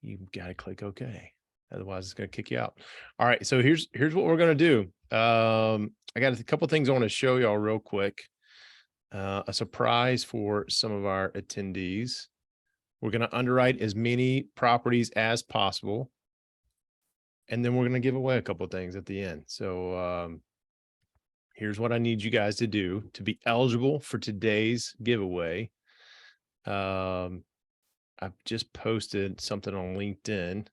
you got to click OK. Otherwise, it's going to kick you out. All right. So here's what we're going to do. I got a couple things I want to show y'all real quick. A surprise for some of our attendees. We're going to underwrite as many properties as possible. And then we're going to give away a couple of things at the end. So here's what I need you guys to do to be eligible for today's giveaway. I've just posted something on LinkedIn.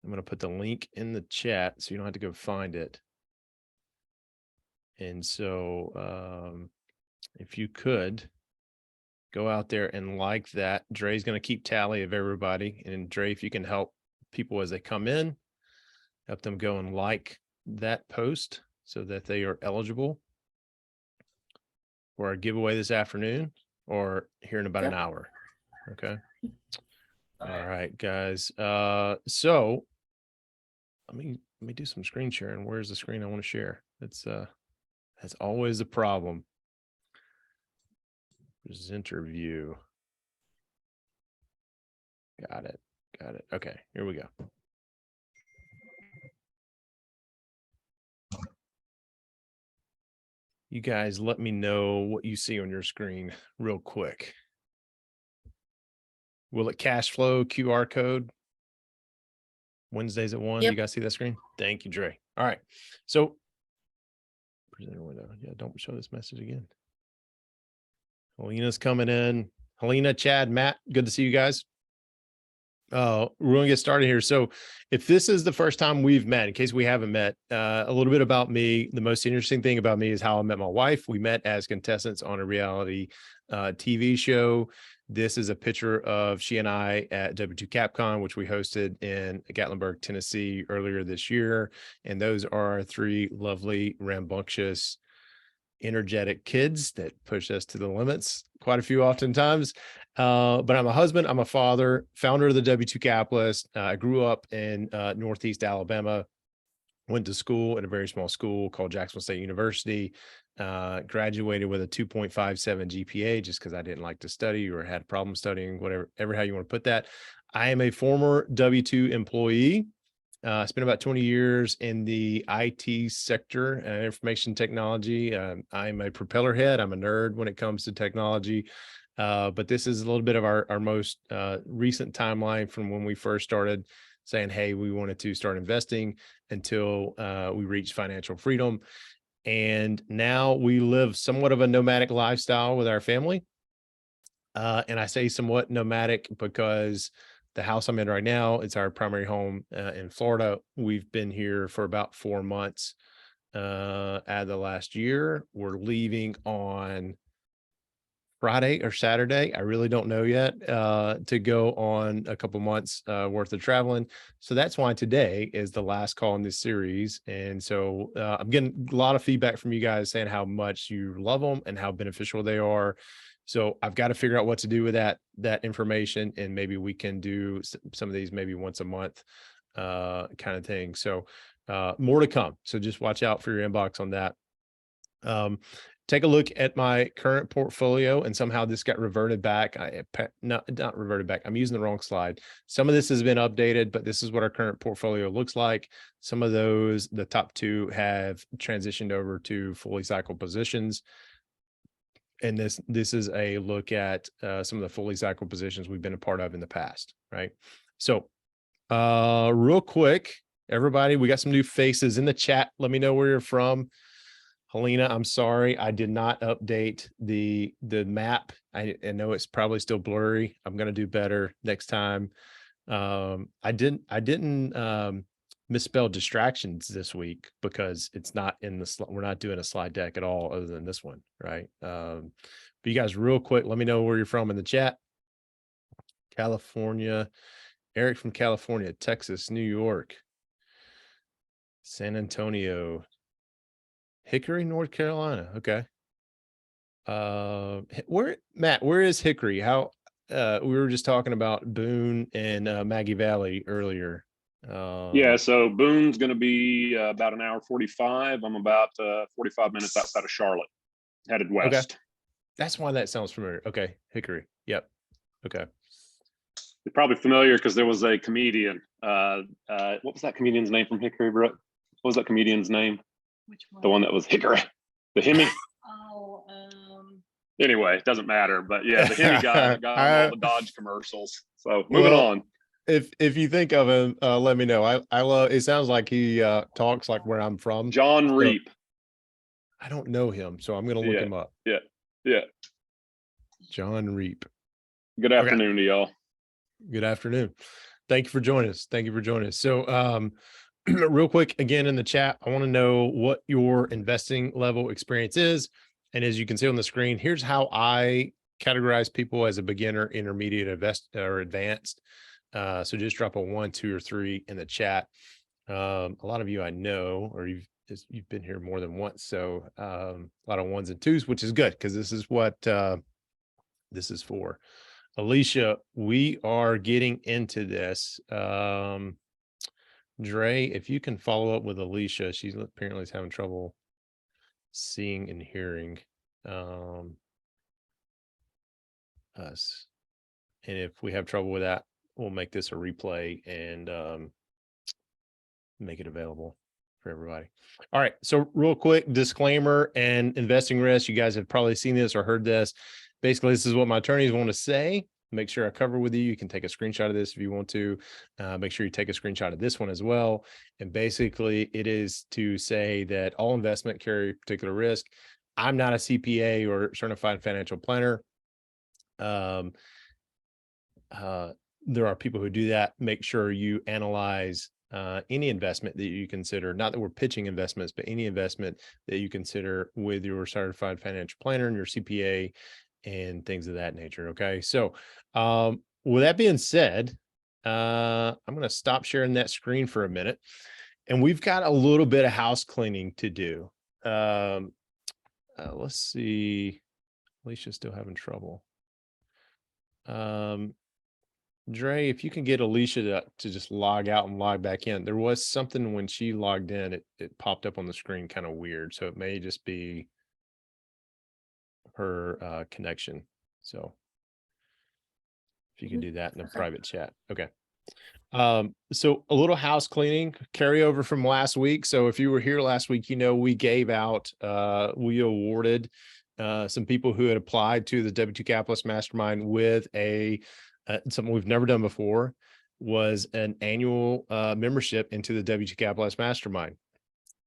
I'm going to put the link in the chat so you don't have to go find it. And so if you could go out there and like that. Dre's going to keep tally of everybody. And Dre, if you can help people as they come in, help them go and like that post so that they are eligible for our giveaway this afternoon or here in about an hour. Okay. All right, guys. So let me do some screen sharing. Where's the screen I want to share? That's always the problem. Presenter view. Got it. Okay, here we go. You guys let me know what you see on your screen real quick. Will it cash flow QR code? Wednesdays at 1. Yep. You guys see that screen? Thank you, Dre. All right. So presenter window. Yeah, don't show this message again. Helena's coming in. Helena, Chad, Matt, good to see you guys. We're going to get started here. So if this is the first time we've met, in case we haven't met, a little bit about me. The most interesting thing about me is how I met my wife. We met as contestants on a reality TV show. This is a picture of she and I at W2 CapCon, which we hosted in Gatlinburg, Tennessee earlier this year. And those are our 3 lovely, rambunctious, energetic kids that push us to the limits quite a few oftentimes. But I'm a husband, I'm a father, founder of the W2 Capitalist. I grew up in Northeast Alabama, went to school at a very small school called Jacksonville State University, graduated with a 2.57 GPA just because I didn't like to study or had a problem studying, whatever, how you want to put that. I am a former W2 employee. I spent about 20 years in the IT sector, information technology. I'm a propeller head. I'm a nerd when it comes to technology. But this is a little bit of our most recent timeline from when we first started saying, hey, we wanted to start investing until we reached financial freedom. And now we live somewhat of a nomadic lifestyle with our family. And I say somewhat nomadic because the house I'm in right now, it's our primary home in Florida. We've been here for about 4 months out of the last year. We're leaving on Friday or Saturday. I really don't know yet, to go on a couple months worth of traveling. So that's why today is the last call in this series. And so I'm getting a lot of feedback from you guys saying how much you love them and how beneficial they are. So I've got to figure out what to do with that information, and maybe we can do some of these maybe once a month kind of thing. So more to come. So just watch out for your inbox on that. Take a look at my current portfolio, and somehow this got reverted back. Not reverted back. I'm using the wrong slide. Some of this has been updated, but this is what our current portfolio looks like. Some of those, the top 2 have transitioned over to fully cycled positions. And this is a look at some of the fully cycled positions we've been a part of in the past, right? So real quick, everybody, we got some new faces in the chat. Let me know where you're from. Helena, I'm sorry, I did not update the map. I know it's probably still blurry. I'm going to do better next time. I didn't misspell distractions this week because it's not in the we're not doing a slide deck at all other than this one, right? But you guys, real quick, let me know where you're from in the chat. California, Eric from California, Texas, New York, San Antonio, Hickory, North Carolina. Okay. Matt, where is Hickory? How we were just talking about Boone and Maggie Valley earlier. Yeah, so Boone's going to be about an hour 45. I'm about 45 minutes outside of Charlotte, headed west. Okay. That's why that sounds familiar. Okay, Hickory. Yep. Okay. You're probably familiar because there was a comedian. What was that comedian's name from Hickory, Brooke? What was that comedian's name? Which one? The one that was Hickory, the Hemi. Oh, Anyway, it doesn't matter. But yeah, the Hemi guy that got on all the Dodge commercials. So moving on. If you think of him, let me know. I love. It sounds like he talks like where I'm from. John So, Reap. I don't know him, so I'm gonna look him up. Yeah. John Reap. Good afternoon to y'all. Good afternoon. Thank you for joining us. Thank you for joining us. So, real quick, again in the chat, I want to know what your investing level experience is. And as you can see on the screen, here's how I categorize people as a beginner, intermediate, or advanced. So just drop a 1, 2, or 3 in the chat. A lot of you I know, or you've been here more than once. So a lot of 1s and 2s, which is good because this is what this is for. Alicia, we are getting into this. Dre, if you can follow up with Alicia, she's apparently having trouble seeing and hearing us. And if we have trouble with that, we'll make this a replay and make it available for everybody. All right. So real quick disclaimer and investing risk. You guys have probably seen this or heard this. Basically, this is what my attorneys want to say. Make sure I cover with you. You can take a screenshot of this if you want to. Make sure you take a screenshot of this one as well. And basically, it is to say that all investment carry particular risk. I'm not a CPA or certified financial planner. There are people who do that. Make sure you analyze any investment that you consider, not that we're pitching investments, but any investment that you consider with your certified financial planner and your CPA and things of that nature. Okay. So with that being said, I'm going to stop sharing that screen for a minute. And we've got a little bit of house cleaning to do. Let's see. Alicia's still having trouble. Dre, if you can get Alicia to just log out and log back in. There was something when she logged in, it popped up on the screen kind of weird. So it may just be her connection. So if you can do that in a private chat. Okay. So a little house cleaning carryover from last week. So if you were here last week, you know, we gave out, we awarded some people who had applied to the W2 Capitalist Mastermind with something we've never done before, was an annual membership into the W2 Capitalist Mastermind.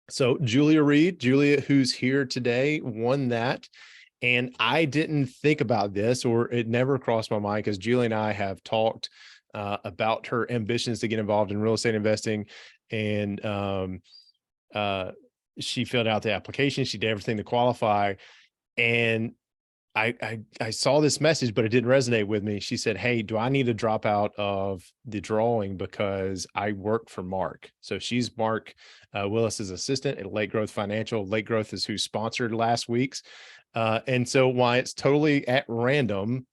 So Julia Reed, who's here today, won that. And I didn't think about this, or it never crossed my mind, because Julie and I have talked about her ambitions to get involved in real estate investing. And she filled out the application. She did everything to qualify. And I saw this message, but it didn't resonate with me. She said, "Hey, do I need to drop out of the drawing because I work for Mark?" So she's Mark Willis's assistant at Lake Growth Financial. Lake Growth is who sponsored last week's. And so while it's totally at random,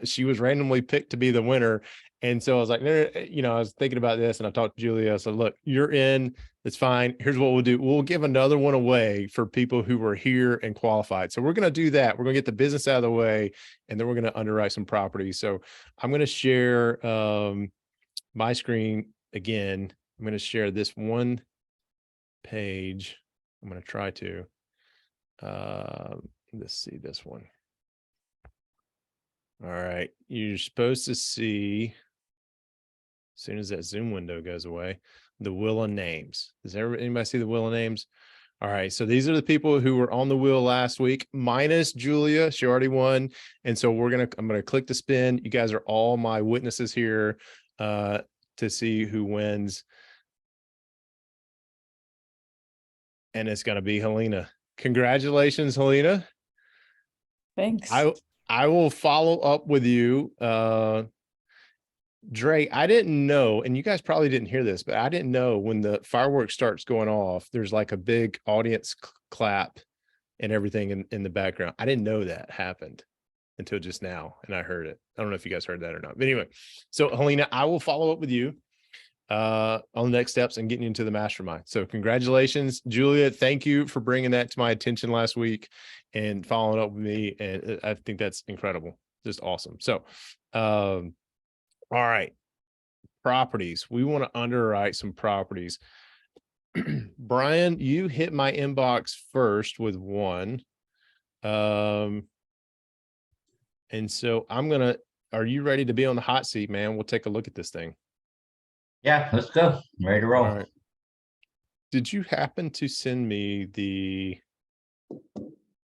she was randomly picked to be the winner. And so I was like, you know, I was thinking about this and I talked to Julia. I said, "Look, you're in. It's fine. Here's what we'll do. We'll give another one away for people who were here and qualified." So we're going to do that. We're going to get the business out of the way, and then we're going to underwrite some property. So I'm going to share my screen again. I'm going to share this one page. I'm going to try to. Let's see this one. All right. You're supposed to see, as soon as that Zoom window goes away, the wheel of names. Does anybody see the wheel of names? All right. So these are the people who were on the wheel last week, minus Julia. She already won. And so I'm going to click to spin. You guys are all my witnesses here to see who wins. And it's going to be Helena. Congratulations, Helena. Thanks. I will follow up with you. Dre, I didn't know, and you guys probably didn't hear this, but I didn't know when the fireworks starts going off, there's like a big audience clap and everything in the background. I didn't know that happened until just now, and I heard it. I don't know if you guys heard that or not. But anyway, so Helena, I will follow up with you on the next steps and getting you into the mastermind. So congratulations, Julia. Thank you for bringing that to my attention last week and following up with me. And I think that's incredible. Just awesome. So All right. Properties. We want to underwrite some properties. Brian, you hit my inbox first with one. And so are you ready to be on the hot seat, man? We'll take a look at this thing. Yeah, let's go. I'm ready to roll. All right. Did you happen to send me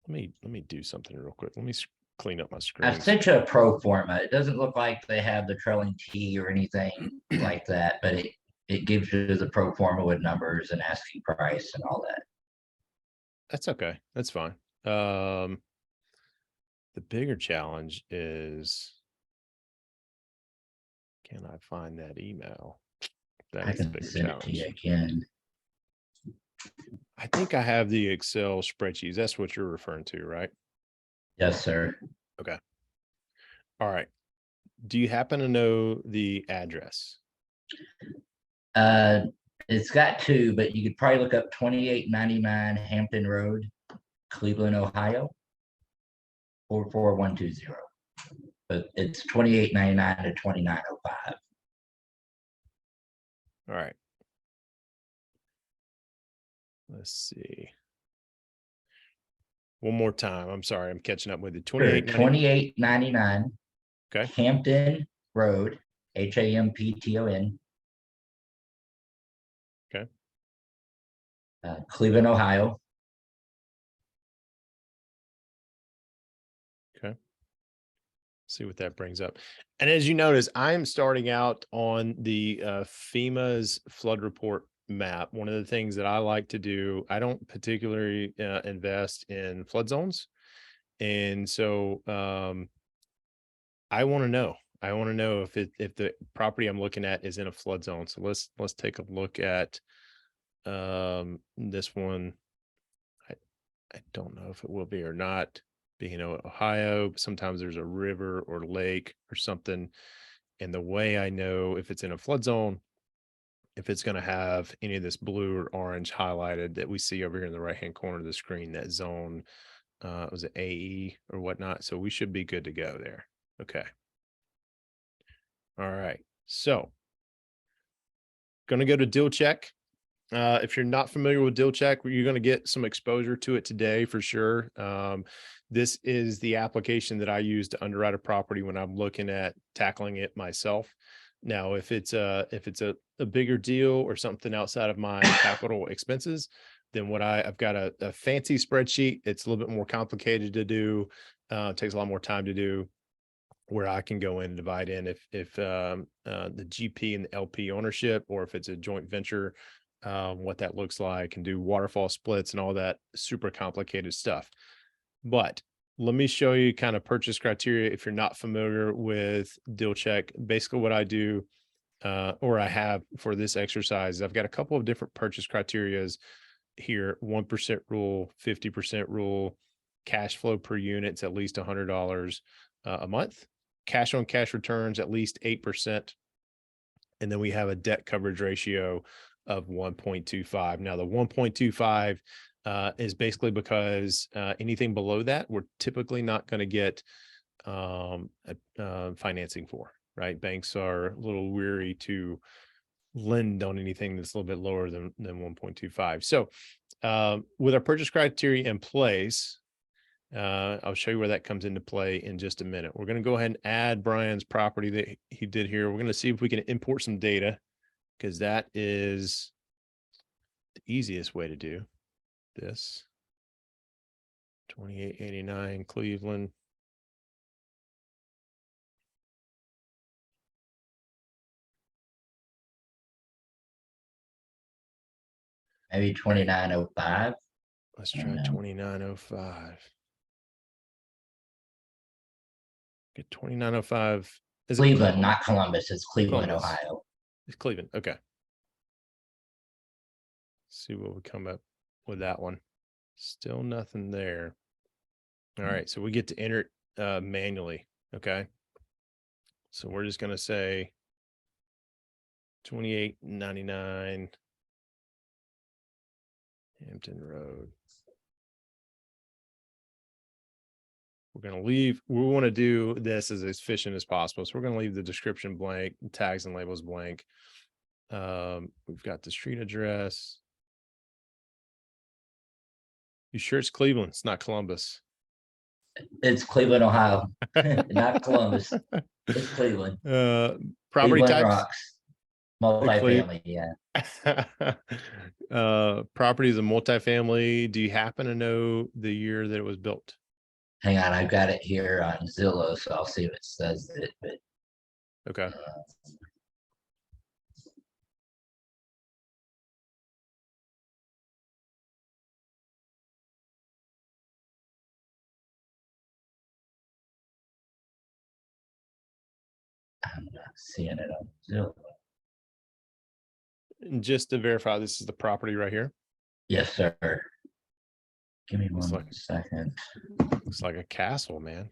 let me do something real quick. Let me clean up my screen. I sent you a pro forma. It doesn't look like they have the trailing T or anything like that, but it gives you the pro forma with numbers and asking price and all that. That's okay. That's fine. The bigger challenge is, can I find that email? That I is the can bigger send it to you challenge. again. I think I have the Excel spreadsheets. That's what you're referring to, right? Yes, sir. Okay. All right. Do you happen to know the address? It's got two, but you could probably look up 2899 Hampton Road, Cleveland, Ohio, 44120. But it's 2899 to 2905. All right. Let's see. One more time. I'm sorry. I'm catching up with you. 2899 Okay. Hampton Road, Hampton. Okay. Cleveland, Ohio. Okay. See what that brings up. And as you notice, I am starting out on the FEMA's flood report map. One of the things that I like to do, I don't particularly invest in flood zones. And so I want to know. I want to know if the property I'm looking at is in a flood zone. So let's take a look at this one. I don't know if it will be or not. Being Ohio, sometimes there's a river or lake or something. And the way I know if it's in a flood zone, if it's going to have any of this blue or orange highlighted that we see over here in the right-hand corner of the screen, that zone, was it AE or whatnot? So we should be good to go there. Okay. All right. So going to go to DEALCHECK. If you're not familiar with DEALCHECK, you're going to get some exposure to it today for sure. This is the application that I use to underwrite a property when I'm looking at tackling it myself. Now, if it's a bigger deal or something outside of my capital expenses, then I've got a fancy spreadsheet. It's a little bit more complicated to do. Takes a lot more time to do, where I can go in and divide in if the GP and the LP ownership, or if it's a joint venture, what that looks like, and do waterfall splits and all that super complicated stuff. But let me show you kind of purchase criteria if you're not familiar with DEALCHECK. Basically what I do, or I have for this exercise, I've got a couple of different purchase criterias here: 1% rule, 50% rule, cash flow per unit, it's at least $100 a month, cash on cash returns at least 8%. And then we have a debt coverage ratio of 1.25. Now the 1.25 is basically because anything below that, we're typically not going to get financing for, right? Banks are a little weary to lend on anything that's a little bit lower than 1.25. So with our purchase criteria in place, I'll show you where that comes into play in just a minute. We're going to go ahead and add Brian's property that he did here. We're going to see if we can import some data, because that is the easiest way to do this. 2889 Cleveland. Maybe 2905. Let's try 2905. Get 2905. Is it Cleveland, not Columbus. It's Cleveland, Columbus? Ohio. It's Cleveland. Okay. See what we come up with that one. Still nothing there. All right. So we get to enter it manually. Okay. So we're just going to say 2899 Hampton Road. we're going to leave, we want to do this as efficient as possible. So we're going to leave the description blank, tags and labels blank. We've got the street address. You sure it's Cleveland? It's not Columbus. It's Cleveland, Ohio, not Columbus. It's Cleveland. Property Cleveland types. rocks. Multifamily, yeah. Property is a multifamily. Do you happen to know the year that it was built? Hang on, I've got it here on Zillow, so I'll see if it says it, but Okay. I'm not seeing it on Zillow. And just to verify, this is the property right here. Yes, sir. Give me Looks one like- second. Looks like a castle, man.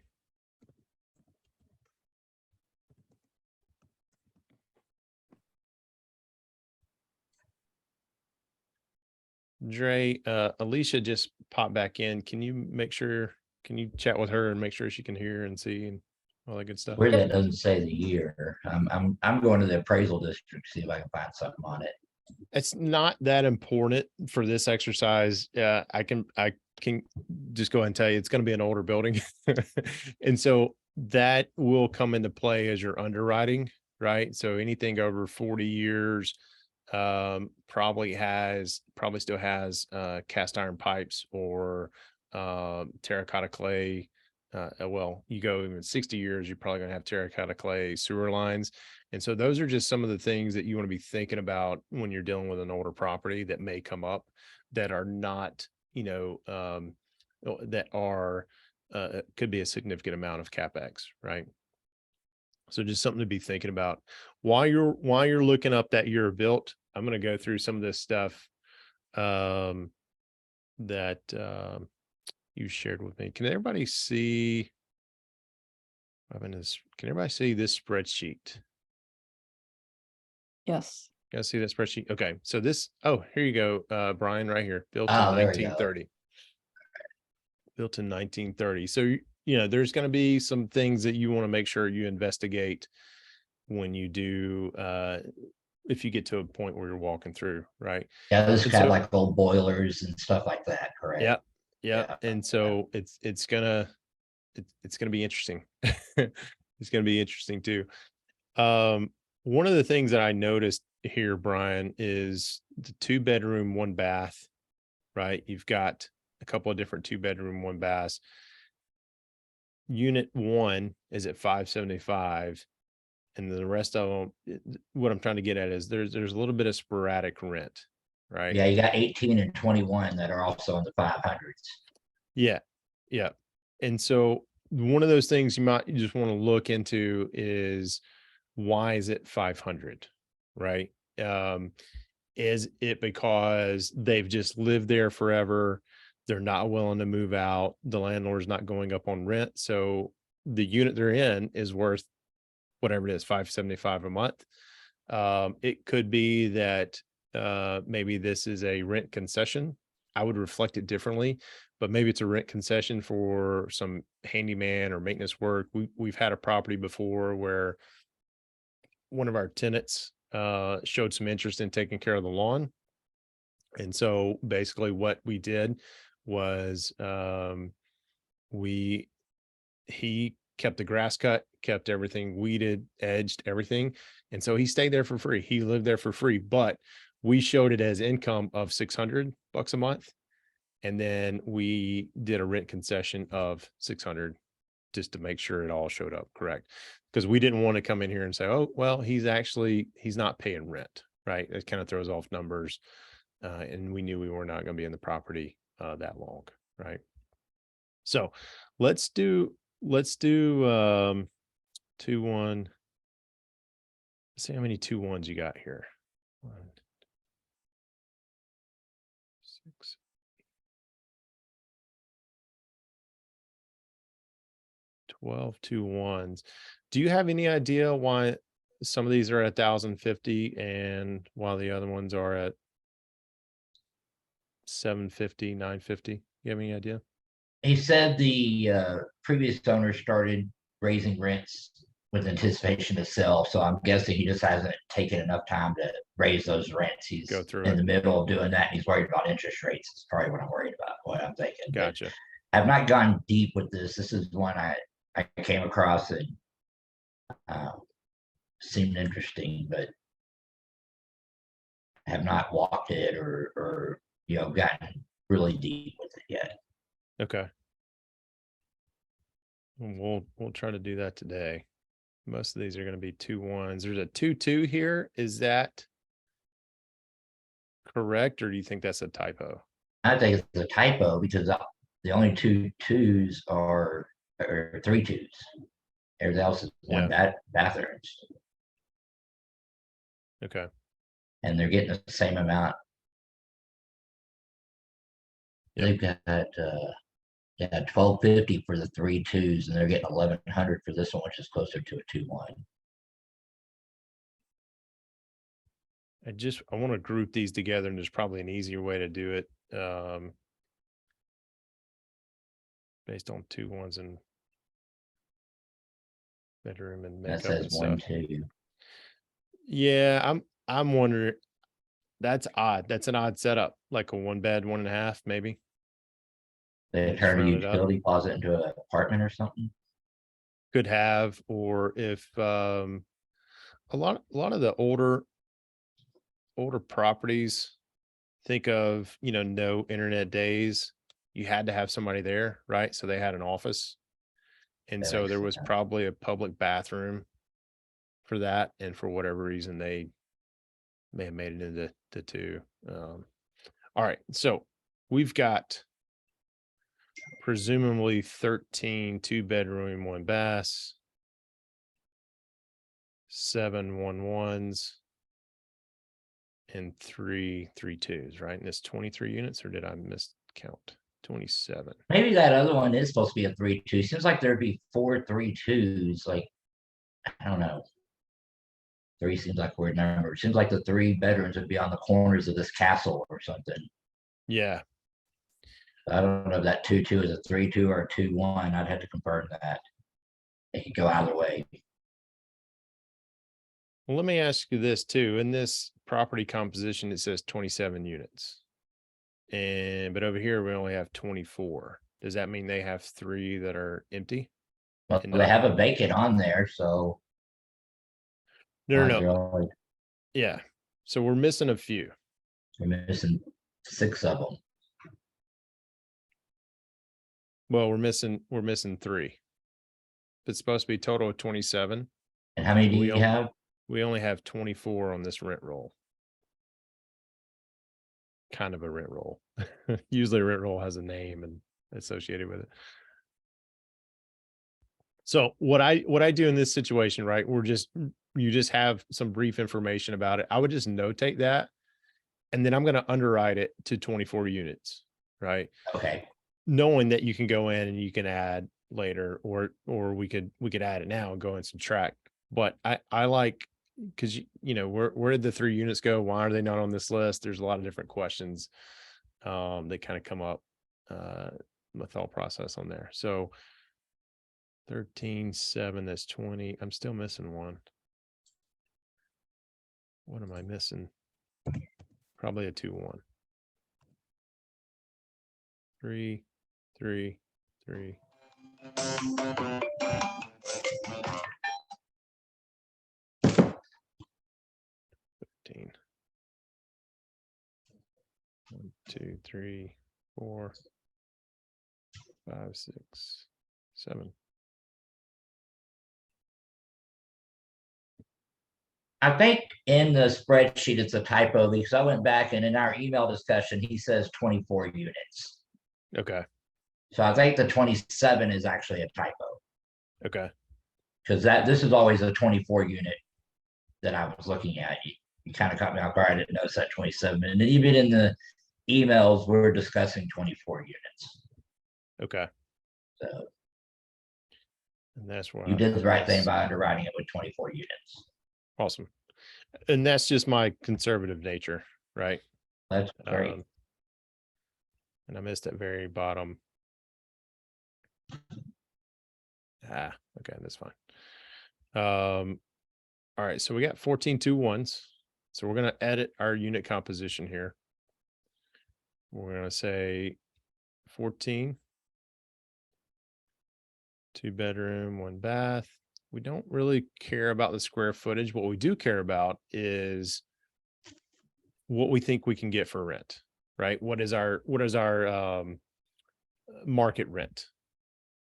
Dre, Alicia just popped back in. Can you make sure, can you chat with her and make sure she can hear and see and all that good stuff? Where that doesn't say the year. I'm going to the appraisal district, see if I can find something on it. It's not that important for this exercise. I can just go ahead and tell you it's going to be an older building. And so that will come into play as you're underwriting, right? So anything over 40 years probably still has cast iron pipes or terracotta clay. Well, you go even 60 years, you're probably going to have terracotta clay sewer lines. And so those are just some of the things that you want to be thinking about when you're dealing with an older property that may come up that are not, that are, could be a significant amount of CapEx, right? So just something to be thinking about while you're looking up that year built. I'm going to go through some of this stuff that you shared with me. Can everybody see? Can everybody see this spreadsheet? Yes. You guys see that spreadsheet? Okay. So this, oh, here you go, Brian, right here, built in Oh, there we go. 1930. Built in 1930. So, there's going to be some things that you want to make sure you investigate when you do, if you get to a point where you're walking through, right? Yeah, this And got so- like old boilers and stuff like that, correct? Yeah. Yeah. And so it's gonna be interesting. It's gonna be interesting too. One of the things that I noticed here, Brian, is the 2-bedroom, 1-bath, right? You've got a couple of different 2-bedroom, 1-baths. Unit 1 is at 575, and the rest of them, what I'm trying to get at is there's a little bit of sporadic rent, right? Yeah, you got 18 and 21 that are also in the 500s. Yeah. And so one of those things you just want to look into is, why is it 500, right? Is it because they've just lived there forever? They're not willing to move out. The landlord's not going up on rent. So the unit they're in is worth whatever it is, $575 a month. It could be that maybe this is a rent concession. I would reflect it differently, but maybe it's a rent concession for some handyman or maintenance work. We've had a property before where one of our tenants showed some interest in taking care of the lawn. And so basically what we did was he kept the grass cut, kept everything weeded, edged, everything. And so he stayed there for free. He lived there for free, but we showed it as income of $600 a month. And then we did a rent concession of $600 just to make sure it all showed up correct. Because we didn't want to come in here and say, oh, well, he's not paying rent, right? It kind of throws off numbers. And we knew we were not going to be in the property that long, right? So let's do 2-1. Let's see how many 2-1s you got here. 1, 6, 12 2-1s. Do you have any idea why some of these are at 1,050 and while the other ones are at 750, 950? You have any idea? He said the previous owner started raising rents with anticipation to sell. So I'm guessing he just hasn't taken enough time to raise those rents. He's Go through in it. the middle of doing that. And he's worried about interest rates. Is probably what I'm worried about, what I'm thinking. But Gotcha. I've not gone deep with this. This is one I came across and seemed interesting, but have not walked it or gotten really deep with it yet. Okay. We'll try to do that today. Most of these are going to be 2-1s. There's a 2-2 here. Is that correct, or do you think that's a typo? I think it's a typo because the only 2 2s are 3 2s. Everything else is one bathrooms, Okay. and they're getting the same amount. Yep. They've got $1,250 for the 3 2s, and they're getting $1,100 for this one, which is closer to a 2-1. I want to group these together, and there's probably an easier way to do it. Based on 2-1s and bedroom and That makeup and says 1 stuff. 2. Yeah, I'm wondering. That's odd. That's an odd setup, like a 1 bed, 1.5, maybe. They Just turn a round it up. utility closet into an apartment or something. Could have, or if a lot of the older properties, think of, no internet days. You had to have somebody there, right? So they had an office. And That so makes there was sense. probably a public bathroom for that. And for whatever reason, they may have made it into the 2. All right. So we've got presumably 13 2-bedroom, 1 bath, 7 1-1s, and 3 3-2s, right? And it's 23 units, or did I miscount? 27. Maybe that other one is supposed to be a 3 2. Seems like there'd be 4 3 2s. Like, I don't know. 3 seems like a weird number. Seems like the 3 bedrooms would be on the corners of this castle or something. Yeah. I don't know if that 2 2 is a 3 2 or a 2 1. I'd have to confirm that. It could go either way. Well, let me ask you this too. In this property composition, it says 27 units. But over here, we only have 24. Does that mean they have 3 that are empty? Well, And they have a vacant on there, so No. Yeah. So we're missing a few. we're missing 6 of them. Well, we're missing 3. It's supposed to be a total of 27. And how many do We you don't- have? We only have 24 on this rent roll. Kind of a rent roll. Usually a rent roll has a name and associated with it. So what I do in this situation, right? You just have some brief information about it. I would just notate that, and then I'm going to underwrite it to 24 units, right? Okay. Knowing that you can go in and you can add later, or we could add it now and go and subtract. But I like, because where did the 3 units go? Why are they not on this list? There's a lot of different questions that kind of come up my thought process on there. So 13 7, that's 20. I'm still missing 1. What am I missing? Probably a 2 1. 3 3 3. $15. 1 2 3 4 5 6 7. I think in the spreadsheet, it's a typo because I went back and in our email discussion, he says 24 units. Okay. So I think the 27 is actually a typo Okay. because this is always a 24 unit that I was looking at. You kind of caught me off guard. I didn't notice that 27. And even in the emails, we're discussing 24 units. Okay. So And that's where you did the right thing by underwriting it with 24 units. Awesome. And that's just my conservative nature, right? That's great. And I missed that very bottom Okay, that's fine. All right, so we got 14 2-1s. So we're gonna edit our unit composition here. We're gonna say 14, 2-bedroom, 1-bath. We don't really care about the square footage. What we do care about is what we think we can get for rent, right? What is our market rent?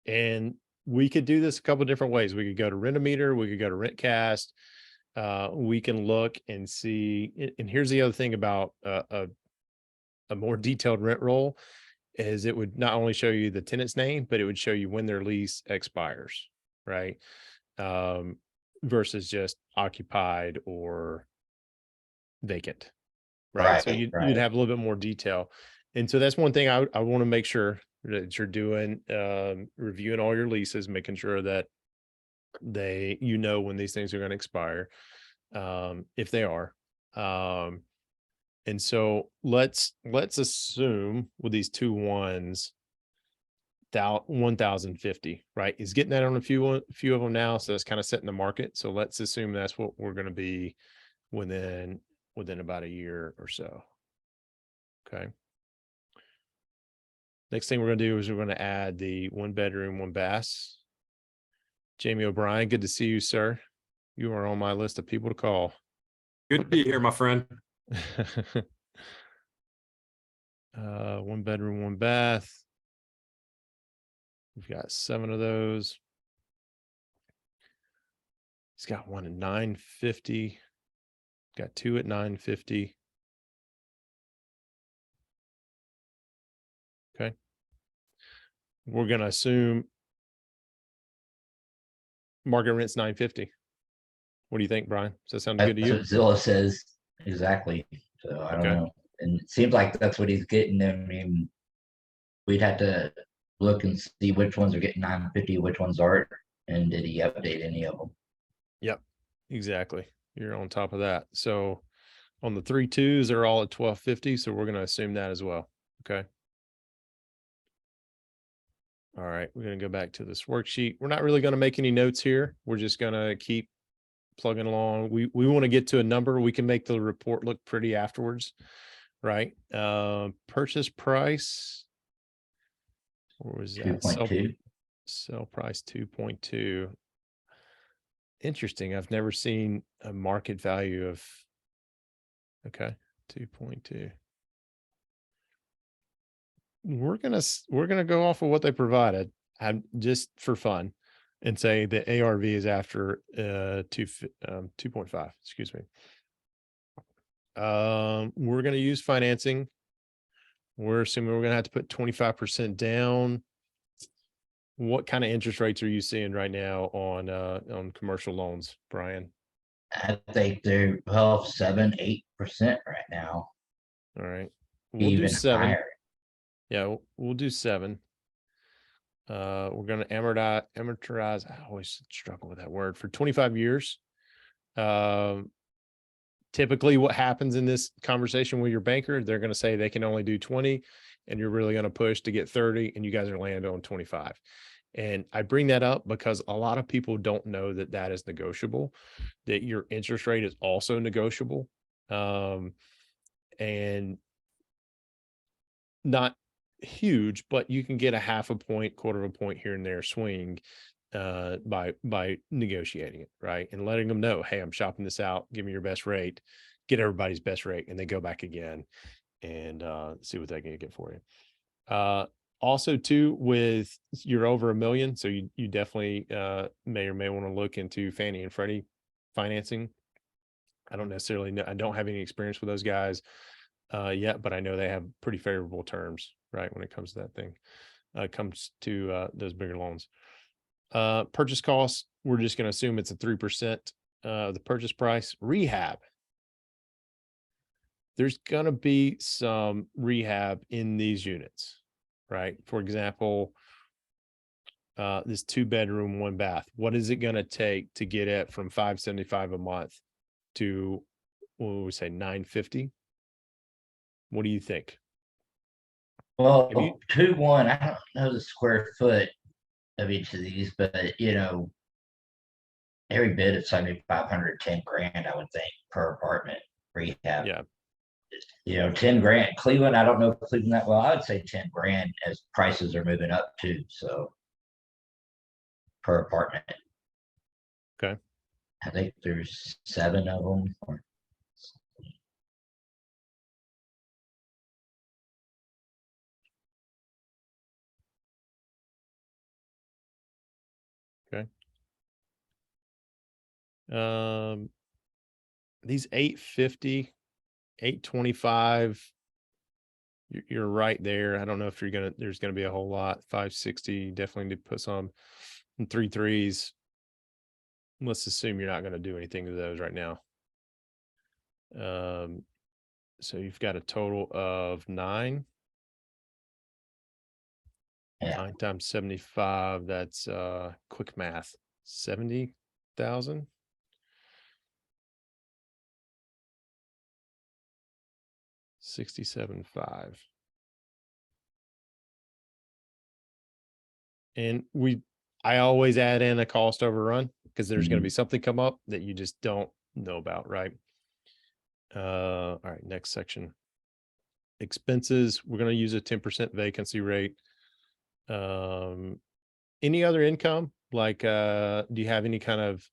And we could do this a couple of different ways. We could go to Rent-A-Meter, we could go to RentCast. We can look and see, and here's the other thing about a more detailed rent roll is it would not only show you the tenant's name, but it would show you when their lease expires, right? Versus just occupied or vacant, right? So you'd have a little bit more detail. And so that's one thing I want to make sure that you're doing, reviewing all your leases, making sure that when these things are going to expire, if they are. And so let's assume with these 2-1s, 1,050, right? He's getting that on a few of them now, so it's kind of setting the market. So let's assume that's what we're going to be within about a year or so. Okay. Next thing we're going to do is we're going to add the 1-bedroom, 1-bath. Jamie O'Brien, good to see you, sir. You are on my list of people to call. Good to be here, my friend. 1-bedroom, 1-bath. We've got 7 of those. He's got one at 950. Got 2 at 950. Okay. We're going to assume market rent's 950. What do you think, Brian? Does that sound good to you? That's what Zillow says. Exactly. So I don't know. And it seems like that's what he's getting. I mean, we'd have to look and see which ones are getting 950, which ones aren't, and did he update any of them? Yep, exactly. You're on top of that. So on the 3-2s, they're all at 1250. So we're going to assume that as well. Okay. All right, we're going to go back to this worksheet. We're not really going to make any notes here. We're just going to keep plugging along. We want to get to a number. We can make the report look pretty afterwards, right? Purchase price. What was that? 2.2. Sell price 2.2. Interesting. I've never seen a market value of, okay, 2.2. We're gonna go off of what they provided, just for fun, and say the ARV is after 2.5. Excuse me. We're gonna use financing. We're assuming we're gonna have to put 25% down. What kind of interest rates are you seeing right now on commercial loans, Brian? I think they're 7-8% right now. All right, we'll Even do 7. higher. Yeah, we'll do 7. We're going to amortize. I always struggle with that word, for 25 years. Typically what happens in this conversation with your banker, they're going to say they can only do 20, and you're really going to push to get 30, and you guys are landing on 25. And I bring that up because a lot of people don't know that that is negotiable, that your interest rate is also negotiable. And not huge, but you can get a half a point, quarter of a point here and there swing by negotiating it, right? And letting them know, hey, I'm shopping this out, give me your best rate, get everybody's best rate, and they go back again and see what they can get for you. Also too, with you're over $1 million, so you definitely may or may want to look into Fannie and Freddie financing. I don't necessarily know, I don't have any experience with those guys yet, but I know they have pretty favorable terms, right, when it comes to that thing. Comes to those bigger loans. Purchase costs, we're just going to assume it's a 3% of the purchase price. Rehab, there's going to be some rehab in these units, right? For example, this 2-bedroom, 1-bath, what is it going to take to get it from $575 a month to, what would we say, $950? What do you think? Well, 2-1, I don't know the square foot. of each of these, but you know, every bit of 7,500, 10 grand, I would think, per apartment rehab. Yeah. You know, 10 grand. Cleveland, I don't know Cleveland that well. I would say 10 grand as prices are moving up too. So per apartment. Okay. I think there's 7 of them. These 850, 825, you're right there. I don't know if there's gonna be a whole lot. 560, definitely need to put some, and 3.3s. Let's assume you're not gonna do anything to those right now. So you've got a total of 9. Yeah. 9 times 75, that's quick math, 70,000. $67.5. And I always add in a cost overrun because there's going to be something come up that you just don't know about, right? All right, next section. Expenses, we're going to use a 10% vacancy rate. Any other income? Like, do you have any kind of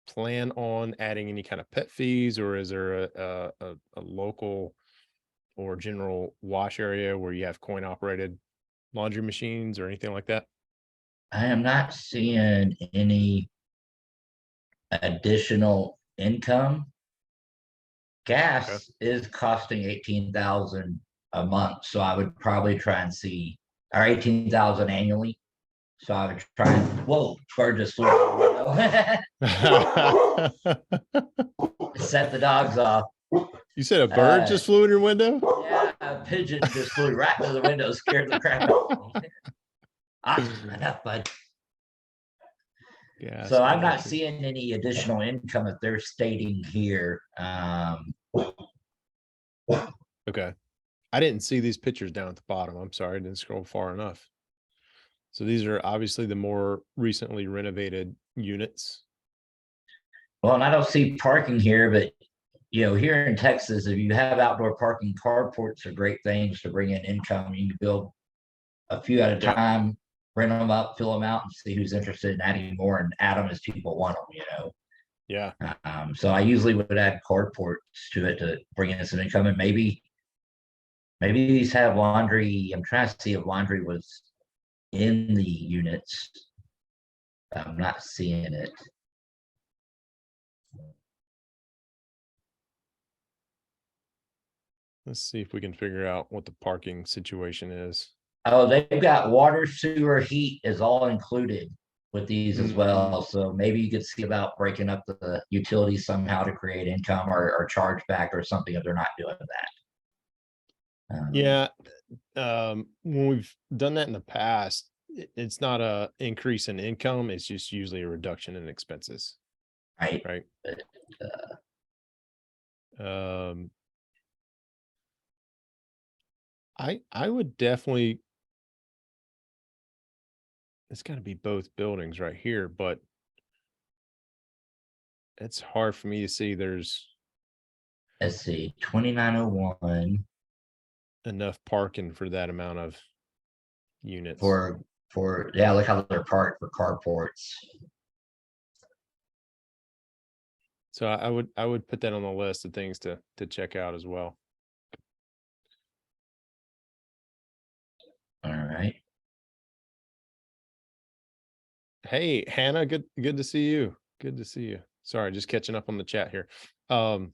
plan on adding any kind of pet fees, or is there a local or general wash area where you have coin operated laundry machines or anything like that? I am not seeing any additional income. Gas is costing 18,000 a month, so I would probably try and see, or 18,000 annually. So I would try and, whoa, bird just flew out the window. Set the dogs off. You said a bird just flew in your window? Yeah, a pigeon just flew right to the window, scared the crap out of me. Enough, bud. Yeah. So I'm not seeing any additional income that they're stating here. Okay. I didn't see these pictures down at the bottom. I'm sorry, I didn't scroll far enough. So these are obviously the more recently renovated units. Well, and I don't see parking here, but you know, here in Texas, if you have outdoor parking, carports are great things to bring in income. You can build a few at a time, rent them up, fill them out, and see who's interested in adding more and add them as people want them, you know. Yeah. So I usually would add carports to it to bring in some income, and maybe these have laundry. I'm trying to see if laundry was in the units. I'm not seeing it. Let's see if we can figure out what the parking situation is. Oh, they've got water, sewer, heat is all included with these as well. So maybe you could see about breaking up the utilities somehow to create income or charge back or something if they're not doing that. Yeah. When we've done that in the past, it's not a increase in income. It's just usually a reduction in expenses. Right. Right. But, I would definitely, it's got to be both buildings right here, but it's hard for me to see there's let's see, 2901 enough parking for that amount of units. for yeah, look how they're parked for carports. So I would put that on the list of things to check out as well. All right. Hey, Hannah, good to see you. Good to see you. Sorry, just catching up on the chat here. All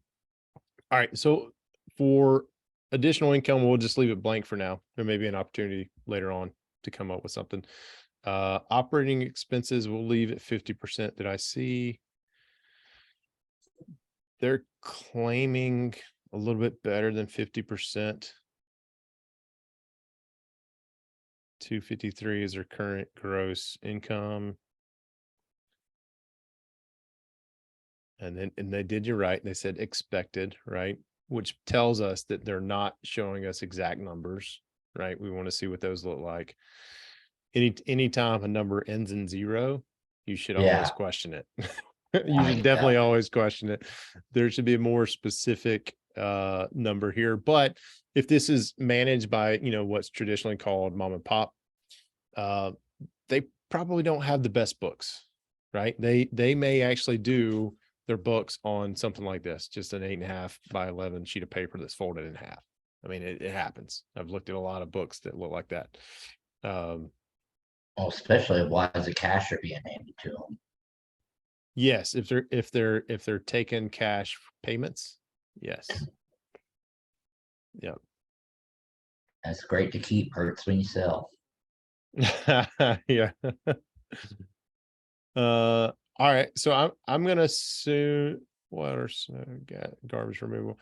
right, so for additional income, we'll just leave it blank for now. There may be an opportunity later on to come up with something. Operating expenses, we'll leave at 50%. Did I see? They're claiming a little bit better than 50%. 253 is their current gross income. And they did you right. They said expected, right? Which tells us that they're not showing us exact numbers, right? We want to see what those look like. anytime a number ends in 0, you should always Yeah. question it. You I should mean, definitely yeah. always question it. There should be a more specific number here. But if this is managed by, what's traditionally called mom and pop, they probably don't have the best books, right? They may actually do their books on something like this, just an 8.5 by 11 sheet of paper that's folded in half. I mean, it happens. I've looked at a lot of books that look like that. Well, especially why is a cashier being handed to them? Yes, if they're taking cash payments, yes. Yeah. That's great to keep, hurts when you sell. Yeah. All right. So I'm gonna assume water, snow, garbage removal.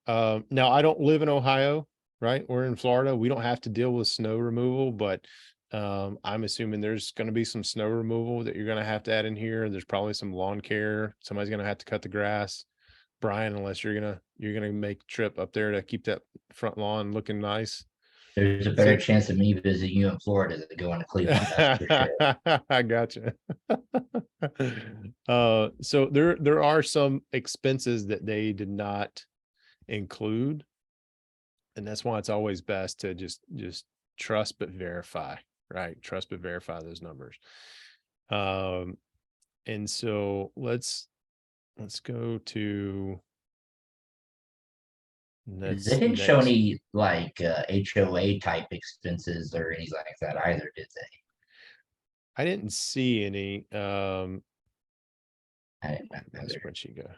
Now I don't live in Ohio, right? We're in Florida. We don't have to deal with snow removal, but I'm assuming there's going to be some snow removal that you're going to have to add in here. There's probably some lawn care. Somebody's going to have to cut the grass. Brian, unless you're gonna make a trip up there to keep that front lawn looking nice. There's a better chance of me visiting you in Florida than going to Cleveland. That's for sure. I gotcha. So there are some expenses that they did not include, and that's why it's always best to just trust but verify, right? Trust but verify those numbers. And so let's go to They didn't show any like HOA type expenses or anything like that either, did they? I didn't see any. I didn't know Where'd the either. spreadsheet go?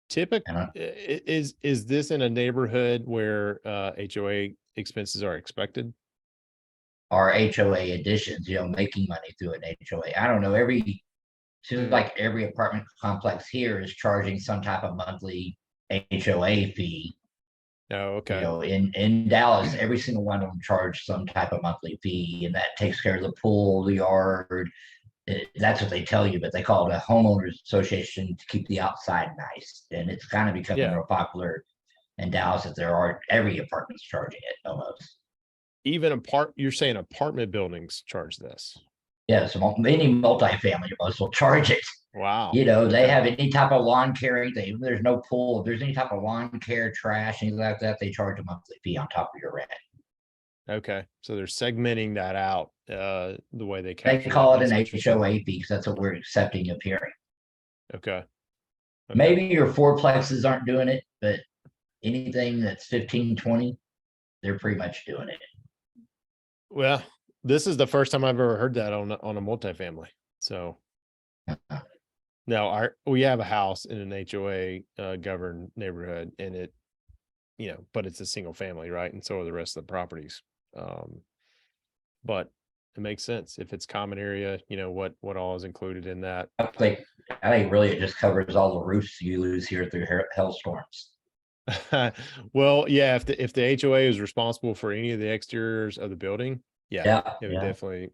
Typically, I don't- is this in a neighborhood where HOA expenses are expected? Our HOA additions, making money through an HOA. I don't know. Seems like every apartment complex here is charging some type of monthly HOA fee. Oh, okay. In Dallas, every single one of them charge some type of monthly fee, and that takes care of the pool, the yard. That's what they tell you, but they call it a homeowners association to keep the outside nice. And it's kind of becoming real popular in Dallas that every apartment's charging it almost. Even you're saying apartment buildings charge this? Yeah, so many multifamily most will charge it. Wow. They have any type of lawn care, there's no pool. If there's any type of lawn care, trash, anything like that, they charge a monthly fee on top of your rent. Okay. So they're segmenting that out the way they They capture call that. it an That's interesting. HOA fee because that's what we're accepting of hearing. Okay. Maybe your fourplexes aren't doing it, but anything that's 15, 20, they're pretty much doing it. Well, this is the first time I've ever heard that on a multifamily. So now we have a house in an HOA governed neighborhood, and it, but it's a single family, right? And so are the rest of the properties. But it makes sense if it's common area, what all is included in that. I think really it just covers all the roofs you lose here through hailstorms. Well, yeah, if the HOA is responsible for any of the exteriors of the building, it would definitely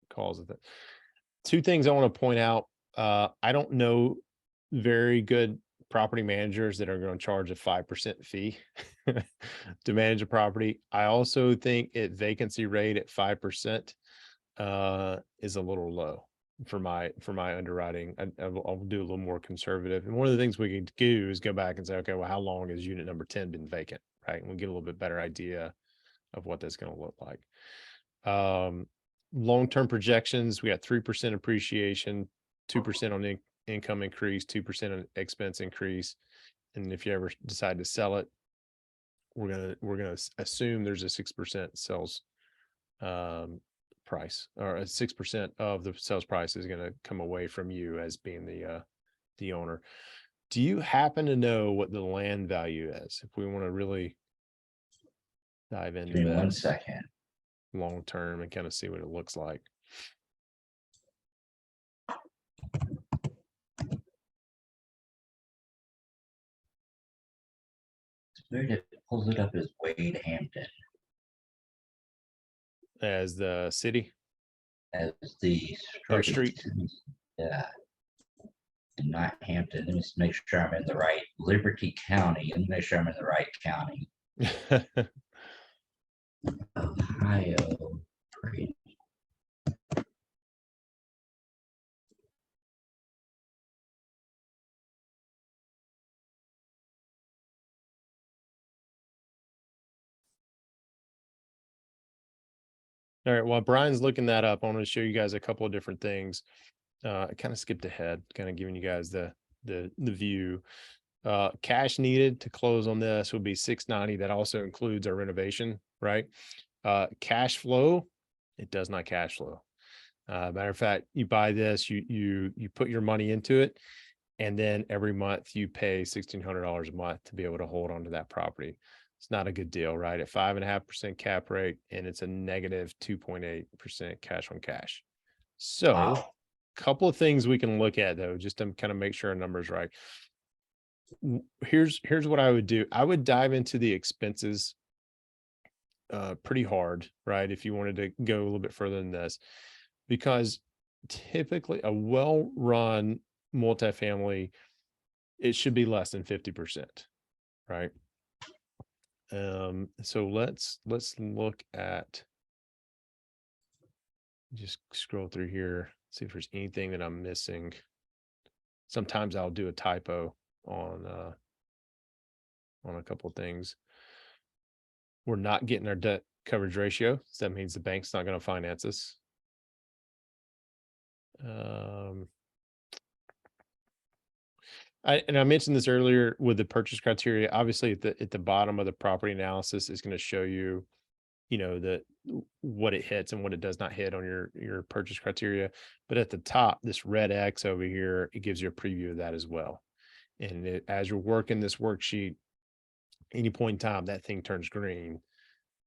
cause it. Two things I want to point out. I don't know very good property managers that are going to charge a 5% fee to manage a property. I also think vacancy rate at 5% is a little low for my underwriting. I'll do a little more conservative. And one of the things we can do is go back and say, okay, well, how long has unit number 10 been vacant, right? And we'll get a little bit better idea of what that's going to look like. Long-term projections, we got 3% appreciation, 2% on income increase, 2% on expense increase. And if you ever decide to sell it, we're gonna assume there's a 6% sales price, or 6% of the sales price is going to come away from you as being the owner. Do you happen to know what the land value is? If we want to really dive into Give me 1 this second. long term and kind of see what it looks like. Weird, it pulls it up as Wade Hampton As the city? as the street. Yeah. Not Hampton. Let me just make sure I'm in the right Liberty County. Let me make sure I'm in the right county. Ohio. Great. All right, while Brian's looking that up, I want to show you guys a couple of different things. I kind of skipped ahead, kind of giving you guys the view. Cash needed to close on this would be 690. That also includes our renovation, right? Cash flow, it does not cash flow. Matter of fact, you buy this, you put your money into it, and then every month you pay $1,600 a month to be able to hold onto that property. It's not a good deal, right? At 5.5% cap rate, and it's a negative 2.8% cash on cash. So Wow. couple of things we can look at though, just to kind of make sure our numbers right. Here's what I would do. I would dive into the expenses pretty hard, right? If you wanted to go a little bit further than this, because typically a well-run multifamily, it should be less than 50%, right? So let's look at, just scroll through here, see if there's anything that I'm missing. Sometimes I'll do a typo on a couple of things. We're not getting our debt coverage ratio, so that means the bank's not going to finance us. I mentioned this earlier with the purchase criteria. Obviously, at the bottom of the property analysis is going to show you, what it hits and what it does not hit on your purchase criteria. But at the top, this red X over here, it gives you a preview of that as well. And as you're working this worksheet, any point in time that thing turns green,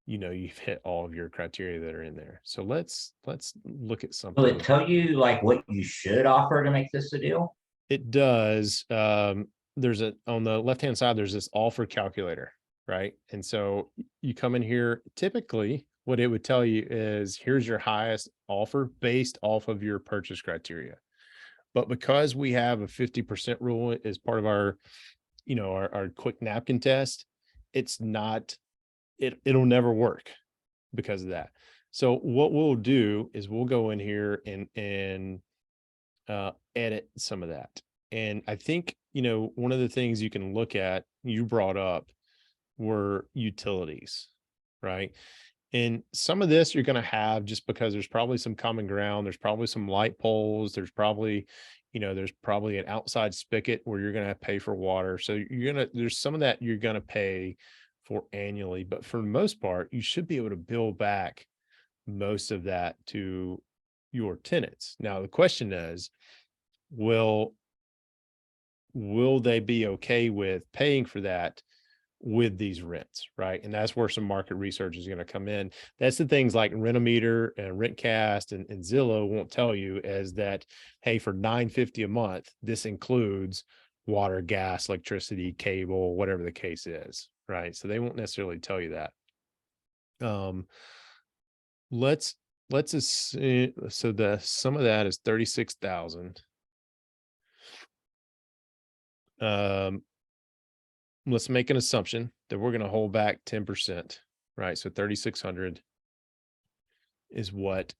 you've hit all of your criteria that are in there. So let's look at something. Will it tell you like what you should offer to make this a deal? It does. There's on the left-hand side, there's this offer calculator, right? And so you come in here, typically what it would tell you is here's your highest offer based off of your purchase criteria. But because we have a 50% rule as part of our, our quick napkin test, it's not, it'll never work because of that. So what we'll do is we'll go in here and edit some of that. And I think, one of the things you can look at, you brought up, were utilities, right? And some of this you're going to have just because there's probably some common ground. There's probably some light poles. There's probably, there's probably an outside spigot where you're going to pay for water. So there's some of that you're going to pay for annually, but for the most part, you should be able to bill back most of that to your tenants. Now, the question is, will they be okay with paying for that with these rents, right? And that's where some market research is going to come in. That's the things like Renometer and Rentcast and Zillow won't tell you is that, hey, for $950 a month, this includes water, gas, electricity, cable, whatever the case is, right? So they won't necessarily tell you that. Let's assume, so the sum of that is 36,000. Let's make an assumption that we're going to hold back 10%, right? So 3,600 is what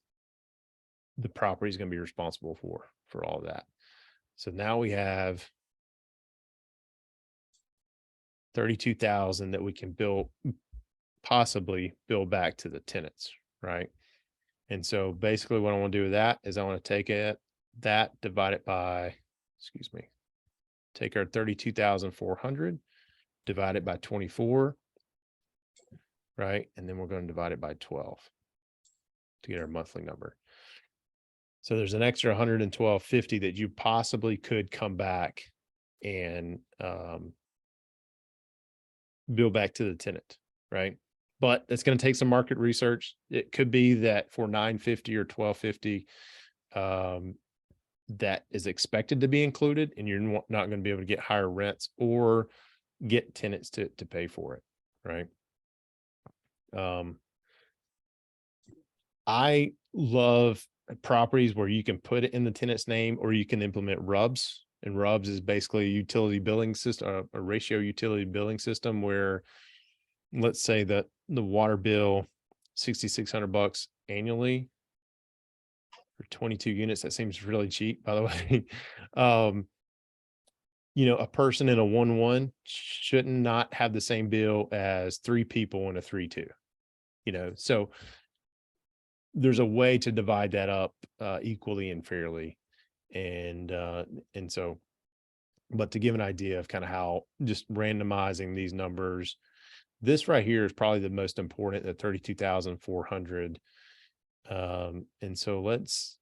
the property is going to be responsible for all of that. So now we have 32,000 that we can possibly bill back to the tenants, right? And so basically what I want to do with that is I want to take that divide it by, take our 32,400, divide it by 24, right? And then we're going to divide it by 12 to get our monthly number. So there's an extra 112.50 that you possibly could come back and bill back to the tenant, right? But it's going to take some market research. It could be that for $950 or $1,250, that is expected to be included, and you're not going to be able to get higher rents or get tenants to pay for it, right? I love properties where you can put it in the tenant's name or you can implement RUBS. And RUBS is basically a utility billing system, a ratio utility billing system where, let's say that the water bill $6,600 annually for 22 units. That seems really cheap, by the way. You know, a person in a 1-1 should not have the same bill as 3 people in a 3-2, you know, so there's a way to divide that up equally and fairly. And so, but to give an idea of kind of how just randomizing these numbers, this right here is probably the most important at 32,400. And so let's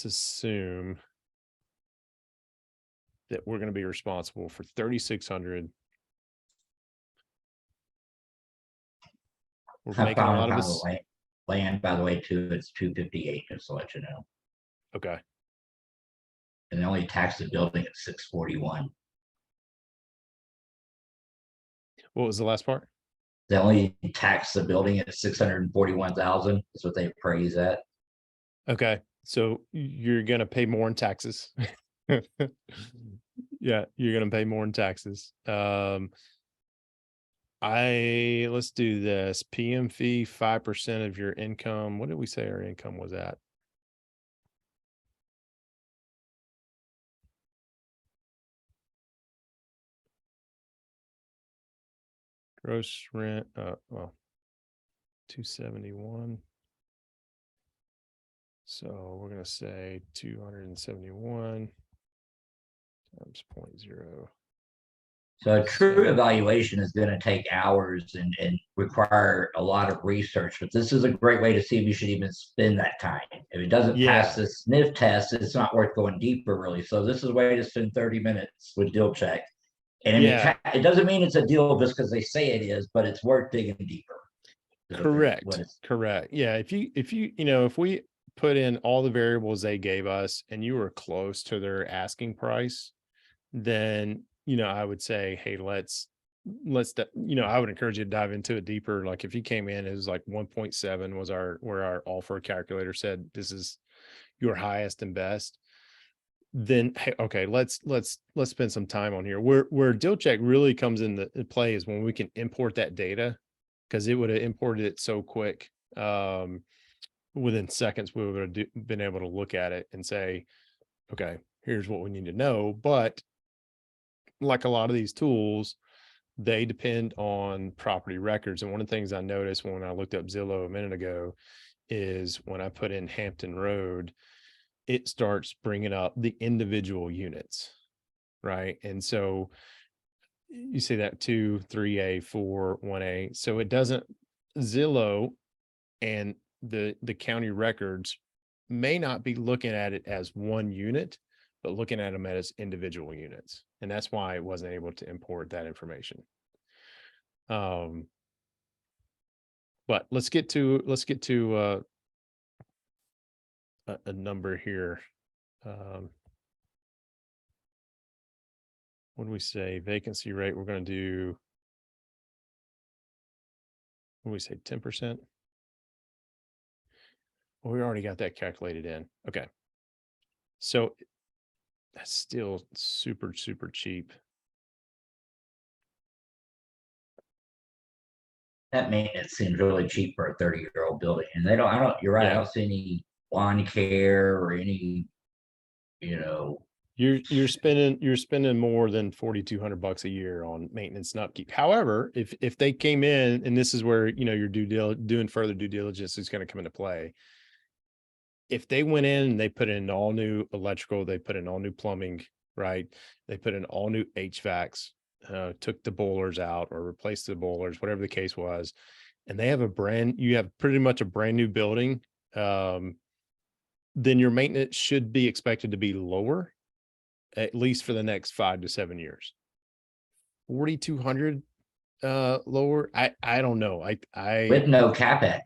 assume that we're going to be responsible for 3,600. We're I making a found lot of how this. the land, by the way, too, it's 258, just to let you know. Okay. And they only tax the building at 641. What was the last part? They only tax the building at 641,000. That's what they appraise at. Okay. So you're going to pay more in taxes. Yeah, you're going to pay more in taxes. Let's do this. PM fee, 5% of your income. What did we say our income was at? Gross rent, well, 271. So we're going to say 271 times 0.0. So a true So- evaluation is going to take hours and require a lot of research, but this is a great way to see if you should even spend that time. If it doesn't pass Yeah. the sniff test, it's not worth going deeper really. So this is a way to spend 30 minutes with DEALCHEck. And I mean, Yeah. it doesn't mean it's a deal just because they say it is, but it's worth digging deeper. Correct. Correct. Yeah. If we put in all the variables they gave us and you were close to their asking price, then, I would say, hey, let's, I would encourage you to dive into it deeper. Like if you came in, it was like 1.7 was where our offer calculator said, this is your highest and best. Then, hey, okay, let's spend some time on here. Where DEALCHEck really comes into play is when we can import that data, because it would have imported it so quick. Within seconds, we would have been able to look at it and say, okay, here's what we need to know. But like a lot of these tools, they depend on property records. And one of the things I noticed when I looked up Zillow a minute ago is when I put in Hampton Road, it starts bringing up the individual units, right? And so you see that 2, 3A, 4, 1A. So it doesn't, Zillow and the county records may not be looking at it as one unit, but looking at them as individual units. And that's why it wasn't able to import that information. But let's get to a number here. What do we say? Vacancy rate, we're going to do, what do we say, 10%? Well, we already got that calculated in. Okay. So that's still super, super cheap. That maintenance seems really cheap for a 30-year-old building. And you're right, I Yeah. don't see any lawn care or any, You're spending more than $4,200 a year on maintenance and upkeep. However, if they came in, and this is where your doing further due diligence is going to come into play. If they went in and they put in all new electrical, they put in all new plumbing, right? They put in all new HVACs, took the boilers out or replaced the boilers, whatever the case was, and you have pretty much a brand new building, then your maintenance should be expected to be lower, at least for the next 5 to 7 years. 4,200 lower. I don't know. with no CapEx.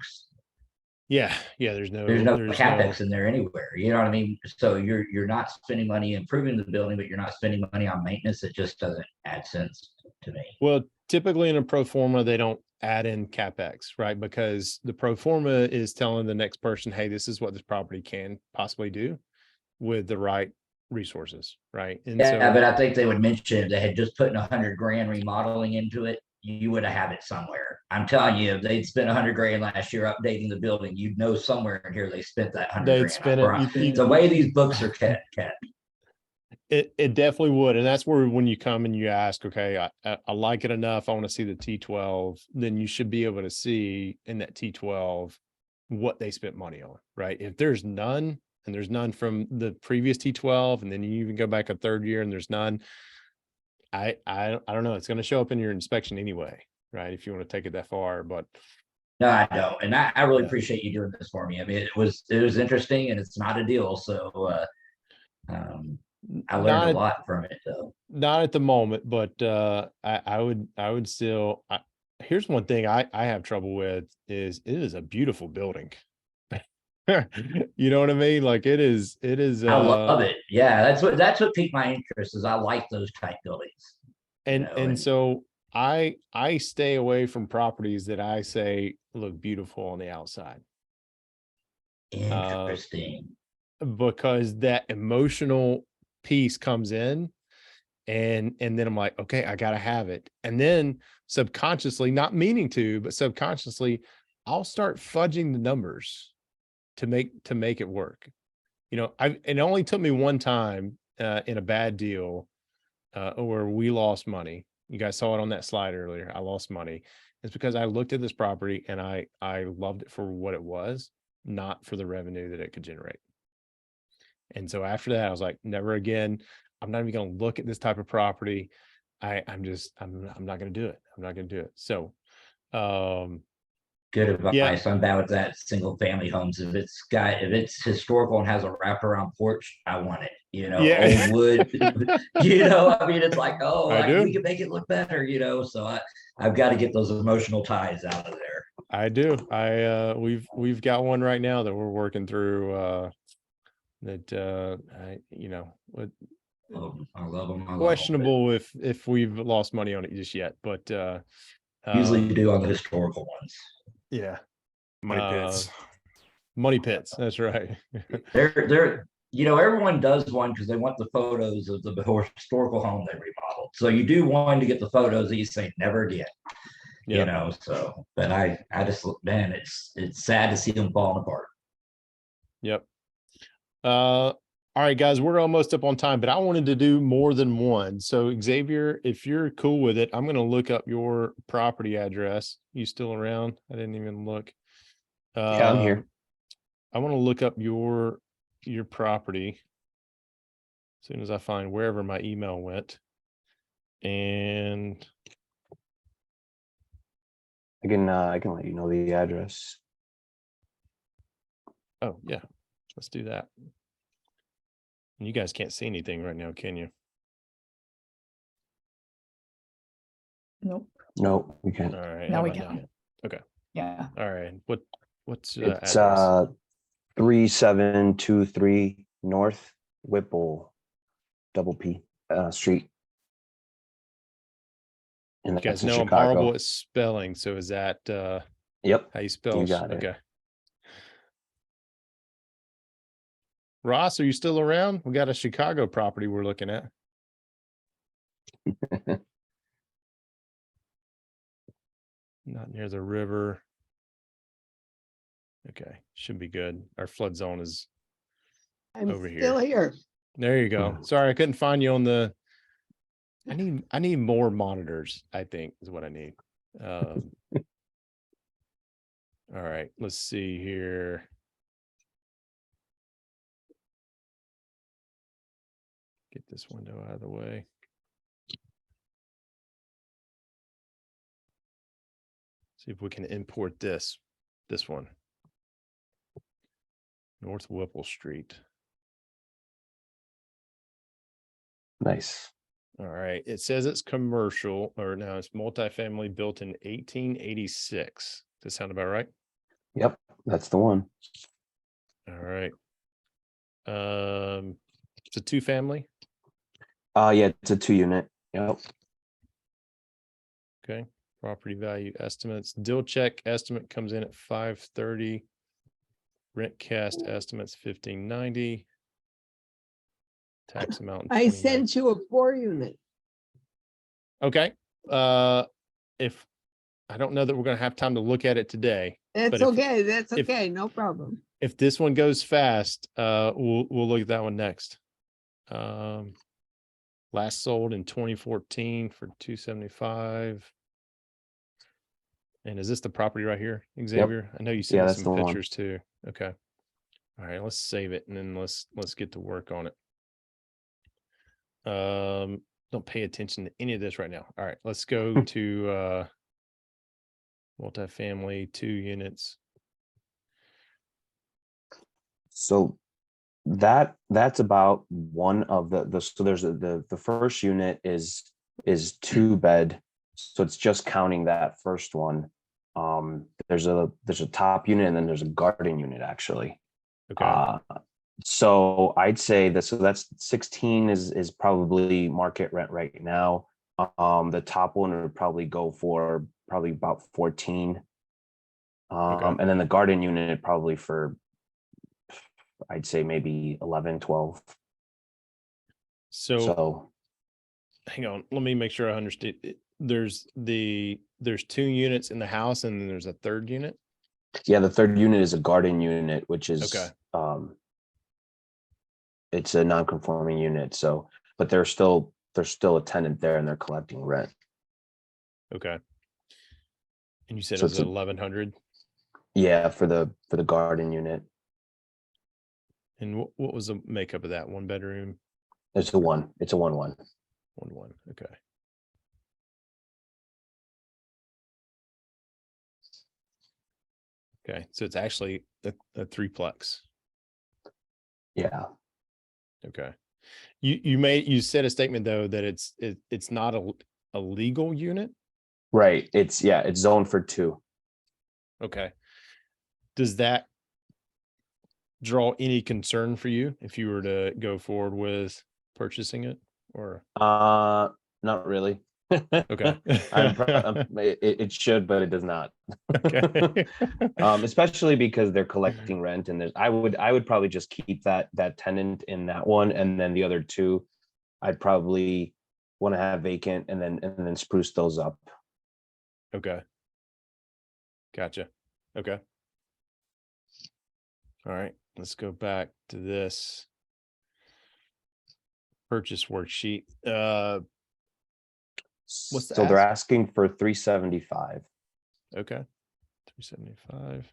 Yeah. There's no CapEx in there anywhere. You know what I mean? So you're not spending money improving the building, but you're not spending money on maintenance. It just doesn't add sense to me. Well, typically in a pro forma, they don't add in CapEx, right? Because the pro forma is telling the next person, hey, this is what this property can possibly do with the right resources, right? And yeah, but I think they would mention if they had just put in $100,000 remodeling into it, you would have it somewhere. I'm telling you, if they'd spent 100 grand last year updating the building, you'd know somewhere in here they spent that 100 They'd grand. spend I it. promise. The way these books are kept. It definitely would. And that's where when you come and you ask, okay, I like it enough, I want to see the T12, then you should be able to see in that T12 what they spent money on, right? If there's none, and there's none from the previous T12, and then you even go back a third year and there's none, I don't know. It's going to show up in your inspection anyway, right? If you want to take it that far, but No, I don't. And I really Yeah. appreciate you doing this for me. I mean, it was interesting and it's not a deal. So I learned not a at, lot from it though. not at the moment, but I would still, here's one thing I have trouble with is it is a beautiful building. You know what I mean? Like it is, I love it. Yeah, that's what piqued my interest is I like those type buildings. and so I stay away from properties that I say look beautiful on the outside. Interesting. Because that emotional piece comes in and then I'm like, okay, I gotta have it. And then subconsciously, not meaning to, but subconsciously, I'll start fudging the numbers to make it work. You know, it only took me one time in a bad deal where we lost money. You guys saw it on that slide earlier. I lost money. It's because I looked at this property and I loved it for what it was, not for the revenue that it could generate. And so after that, I was like, never again. I'm not even going to look at this type of property. I'm not going to do it. I'm not going to do it. So, Good advice. Yeah. I'm bad with that single family homes. If it's historical and has a wraparound porch, I want it. Yeah. Old wood. I mean, it's like, we can make it look better. So I've got to get those emotional ties out of there. I do. We've got one right now that we're working through. I love them. Questionable if we've lost money on it just yet, but Usually you do on the historical ones. yeah, Money pits. money pits. That's right. They're everyone does one because they want the photos of the historical home they remodeled. So you do one to get the photos that you say never again. Yeah. So but I just man, it's sad to see them falling apart. Yep. All right, guys, we're almost up on time, but I wanted to do more than one. So Xavier, if you're cool with it, I'm going to look up your property address. You still around? I didn't even look. Yeah, I'm here. I want to look up your property as soon as I find wherever my email went. And I can let you know the address. oh yeah, let's do that. You guys can't see anything right now, can you? Nope. No, we can't. All right. Now how we about can. Okay. Yeah. All right. What's It's address? 3723 North Whipple double P Street. And You guys that's in know I'm Chicago. horrible at spelling, so is that Yep. how you spell? You got it. Okay. Ross, are you still around? We got a Chicago property we're looking at. Not near the river. Okay, should be good. Our flood zone is I'm over still here. here. There you go. Sorry, I couldn't find you on the. I need more monitors, I think is what I need. All right, let's see here. Get this window out of the way. See if we can import this one. North Whipple Street. Nice. All right. It says it's commercial, or no, it's multifamily built in 1886. Does that sound about right? Yep, that's the one. All right. It's a 2-family. Yeah, it's a 2-unit. Yep. Okay. Property value estimates. DEALCHECK estimate comes in at 530. Rent cast estimates 1590. Tax amount. I sent you a 4-unit. Okay. If I don't know that we're going to have time to look at it today. That's But if- okay. That's if- okay. No problem. If this one goes fast, we'll look at that one next. Last sold in 2014 for 275. And is this the property right here, Xavier? I know you sent Yeah, me that's some the one. pictures too. Okay. All right, let's save it and then let's get to work on it. Don't pay attention to any of this right now. All right, let's go to multifamily, 2 units. So that's about one of the so there's the first unit is 2-bed. So it's just counting that first one. There's a top unit and then there's a garden unit actually. Okay. So I'd say that so that's 16 is probably market rent right now. The top one would probably go for probably about 14. Okay. And then the garden unit probably for I'd say maybe 11, 12. So So hang on, let me make sure I understood. There's 2 units in the house and then there's a 3rd unit. yeah, the 3rd unit is a garden unit, which is Okay. It's a non-conforming unit. So, but there's still a tenant there and they're collecting rent. Okay. And you said So it was it's a- 1100. Yeah, for the garden unit. And what was the makeup of that? 1 bedroom, It's a 1. It's a 1-1. 1. Okay. Okay. So it's actually a 3-plex. Yeah. Okay. You said a statement though that it's not a legal unit. Right. It's zoned for 2. Okay. Does that draw any concern for you if you were to go forward with purchasing it or? Not really. Okay. It should, but it does not. Okay. Especially because they're collecting rent, and I would probably just keep that tenant in that one, and then the other 2, I'd probably want to have vacant, and then spruce those up. Okay. Gotcha. Okay. All right. Let's go back to this purchase worksheet. What's the So they're ask? asking for 375. Okay. 375.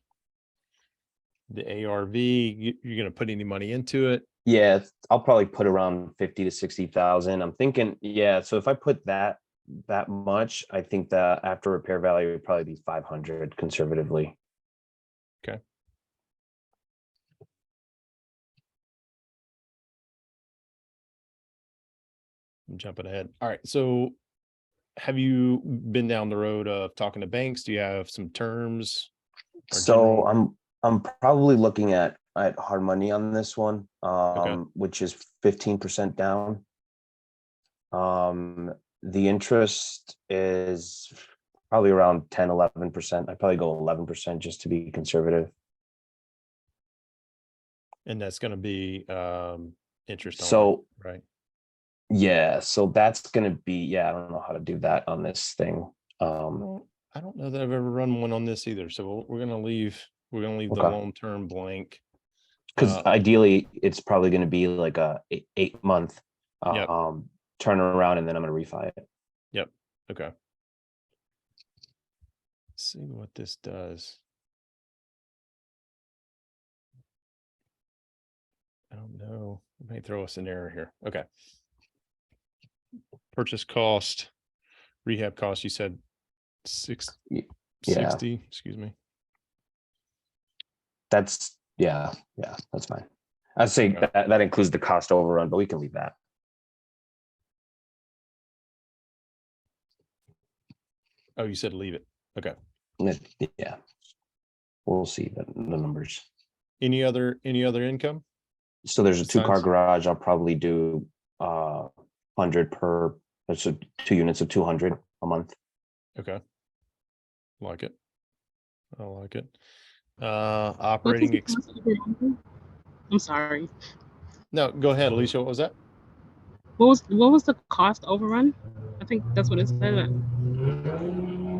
The ARV, you're going to put any money into it? Yeah, I'll probably put around 50 to 60,000. I'm thinking, yeah. So if I put that much, I think that after repair value would probably be 500 conservatively. Okay. I'm jumping ahead. All right. So have you been down the road of talking to banks? Do you have some terms? or So general- I'm probably looking at hard money on this one, which is 15% down. The interest is probably around 10, 11%. I'd probably go 11% just to be conservative. And that's going to be interest only, So right? yeah, so that's gonna be, I don't know how to do that on this thing. Well, I don't know that I've ever run one on this either. So we're going to leave the Okay. long-term blank. Because ideally, it's probably going to be like a 8-month Yep. turnaround, and then I'm going to refi it. Yep. Okay. Let's see what this does. I don't know. It may throw us an error here. Okay. Purchase cost, rehab cost, you said 60, excuse me. That's that's fine. I'd say Okay. that includes the cost overrun, but we can leave that. Oh, you said leave it. Okay. Yeah, we'll see the numbers. Any other income? So there's a 2-car Besides- garage. I'll probably do 100 per. So 2 units of 200 a month. Okay. Like it. I like it. What is Operating the cost overrun? I'm sorry. No, go ahead, Alicia. What was that? What was the cost overrun? I think that's what it said.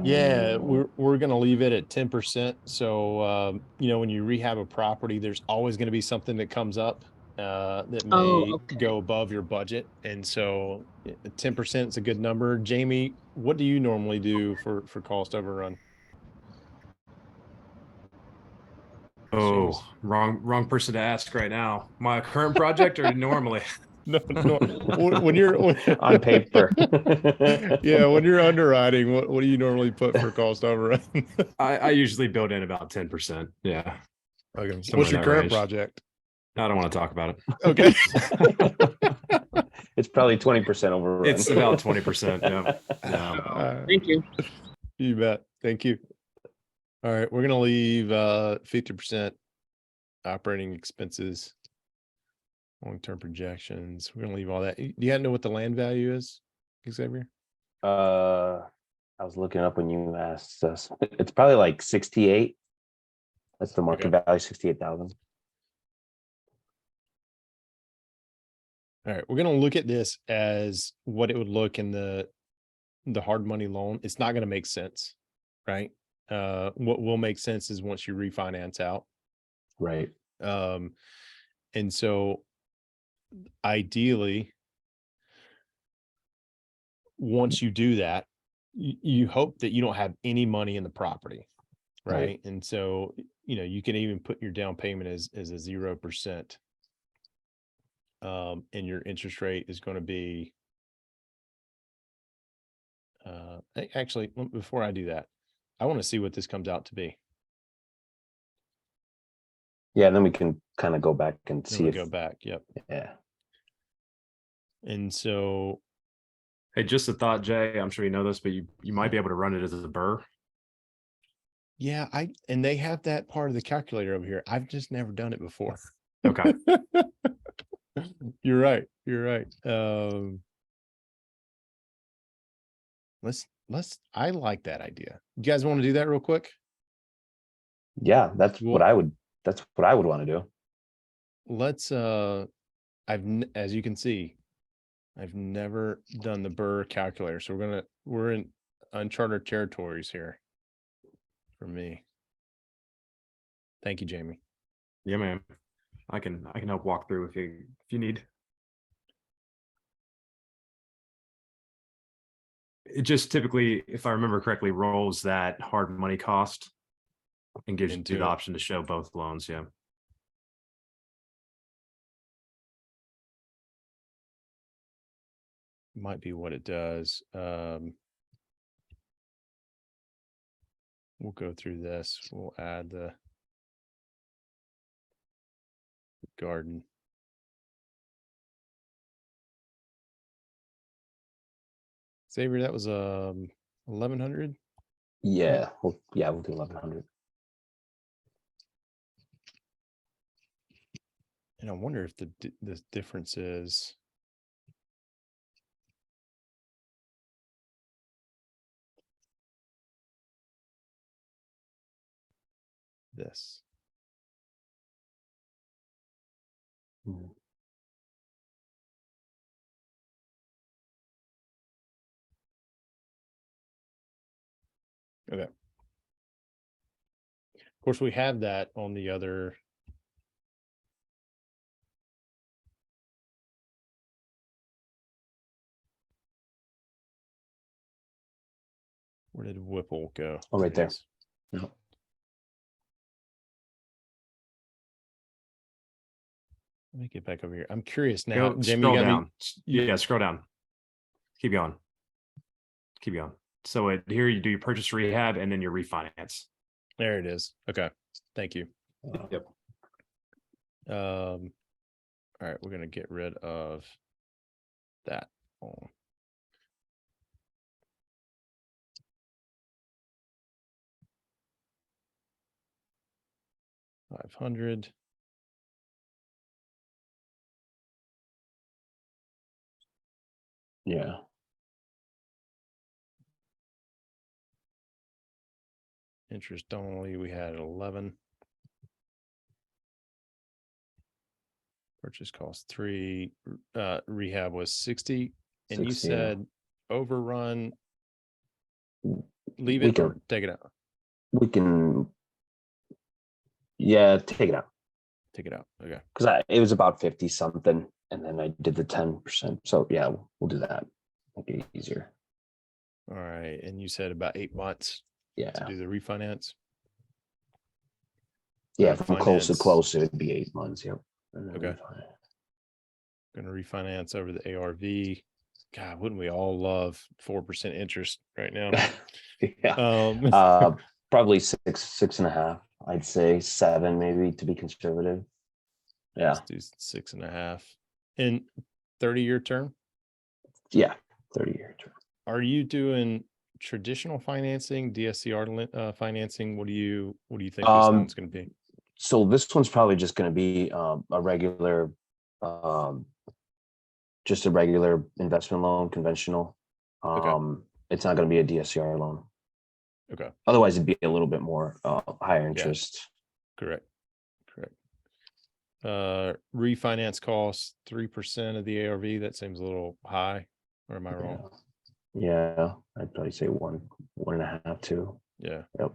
Yeah, we're gonna leave it at 10%. So you know, when you rehab a property, there's always gonna be something that comes up that Oh, may okay. go above your budget. And so 10% is a good number. Jamie, what do you normally do for cost overrun? Oh, wrong person to ask right now. My current project or normally? No, when you're On paper. yeah, when you're underwriting, what do you normally put for cost overrun? I usually build in about 10%. Yeah. Okay. Somewhere What's in your that current range. project? I don't want to talk about it. Okay. It's probably 20% overrun. It's about 20%. Yeah. Yeah. Thank you. You bet. Thank you. All right, we're gonna leave 50% operating expenses, long-term projections. We're gonna leave all that. Do you know what the land value is, Xavier? I was looking up when you asked us. It's probably like 68. That's the market value, 68,000. All right, we're gonna look at this as what it would look in the hard money loan. It's not gonna make sense, right? What will make sense is once you refinance out. Right. And so ideally, once you do that, you hope that you don't have any money in the property, right? And so, you know, you can even put your down payment as a 0%. And your interest rate is going to be, actually, before I do that, I want to see what this comes out to be. Yeah, and then we can kind of go back and Then see we if go back. Yep. yeah. And so, Hey, just a thought, Jay. I'm sure you know this, but you might be able to run it as a burr. yeah, and they have that part of the calculator over here. I've just never done it before. Okay. You're right. You're right. I like that idea. You guys want to do that real quick? Yeah, that's what I would want to do. Let's as you can see, I've never done the Burr calculator. So we're in uncharted territories here for me. Thank you, Jamie. Yeah, man. I can help walk through if you need. It just typically, if I remember correctly, rolls that hard money cost and gives you Into the it. option to show both loans. Yeah. Might be what it does. We'll go through this. We'll add the garden. Xavier, that was 1100. Yeah, we'll do 1100. And I wonder if the difference is this. Okay. Of course, we have that on the other. Where did Whipple go? Oh, right there. Yes. No. Let me get back over here. I'm curious now. Go Jamie, scroll you got down. me. Yeah, scroll down. Keep going. Keep going. So here you do your purchase rehab and then your refinance. There it is. Okay. Thank you. Yep. All right, we're gonna get rid of that. Oh. $500. Yeah. Interest only, we had 11. Purchase cost 3. Rehab was 60. And you 60, yeah. said overrun leave We it or can- take it out? We can, yeah, take it out. Take it out. Okay. Because it was about 50 something, and then I did the 10%. So yeah, we'll do that. Make it easier. All right. And you said about 8 months Yeah. to do the refinance. Yeah, from close to Finance. close, it would be 8 months. Yep. And then Okay. Going to refinance over the ARV. God, wouldn't we all love 4% interest right now? Yeah. Probably 6.5. I'd say 7, maybe, to be conservative. Yeah. Let's do 6.5 in 30-year term. Yeah. 30-year term. Are you doing traditional financing, DSCR financing? What do you think this loan's going to be? So this one's probably just going to be a regular, just a regular investment loan, conventional. It's not going to be a DSCR loan. Okay. Otherwise, it'd be a little bit more higher interest. Correct. Refinance costs 3% of the ARV. That seems a little high, or am I wrong? Yeah, I'd probably say 1.5, 2. Yeah. Yep.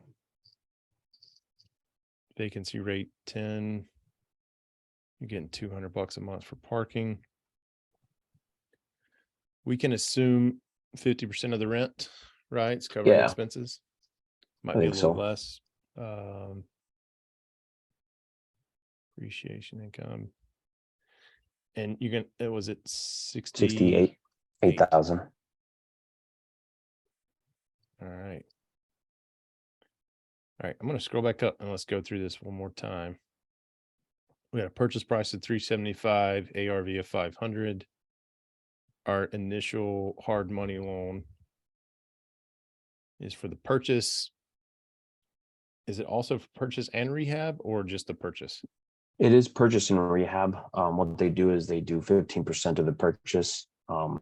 Vacancy rate 10. You're getting $200 a month for parking. We can assume 50% of the rent, right? It's covering Yeah. expenses. Might I be a think little so. less. Appreciation income. And you can, was it 68, 8,000. All right. All right. I'm going to scroll back up and let's go through this one more time. We had a purchase price of 375, ARV of 500. Our initial hard money loan is for the purchase. Is it also for purchase and rehab or just the purchase? It is purchase and rehab. What they do is they do 15% of the purchase, And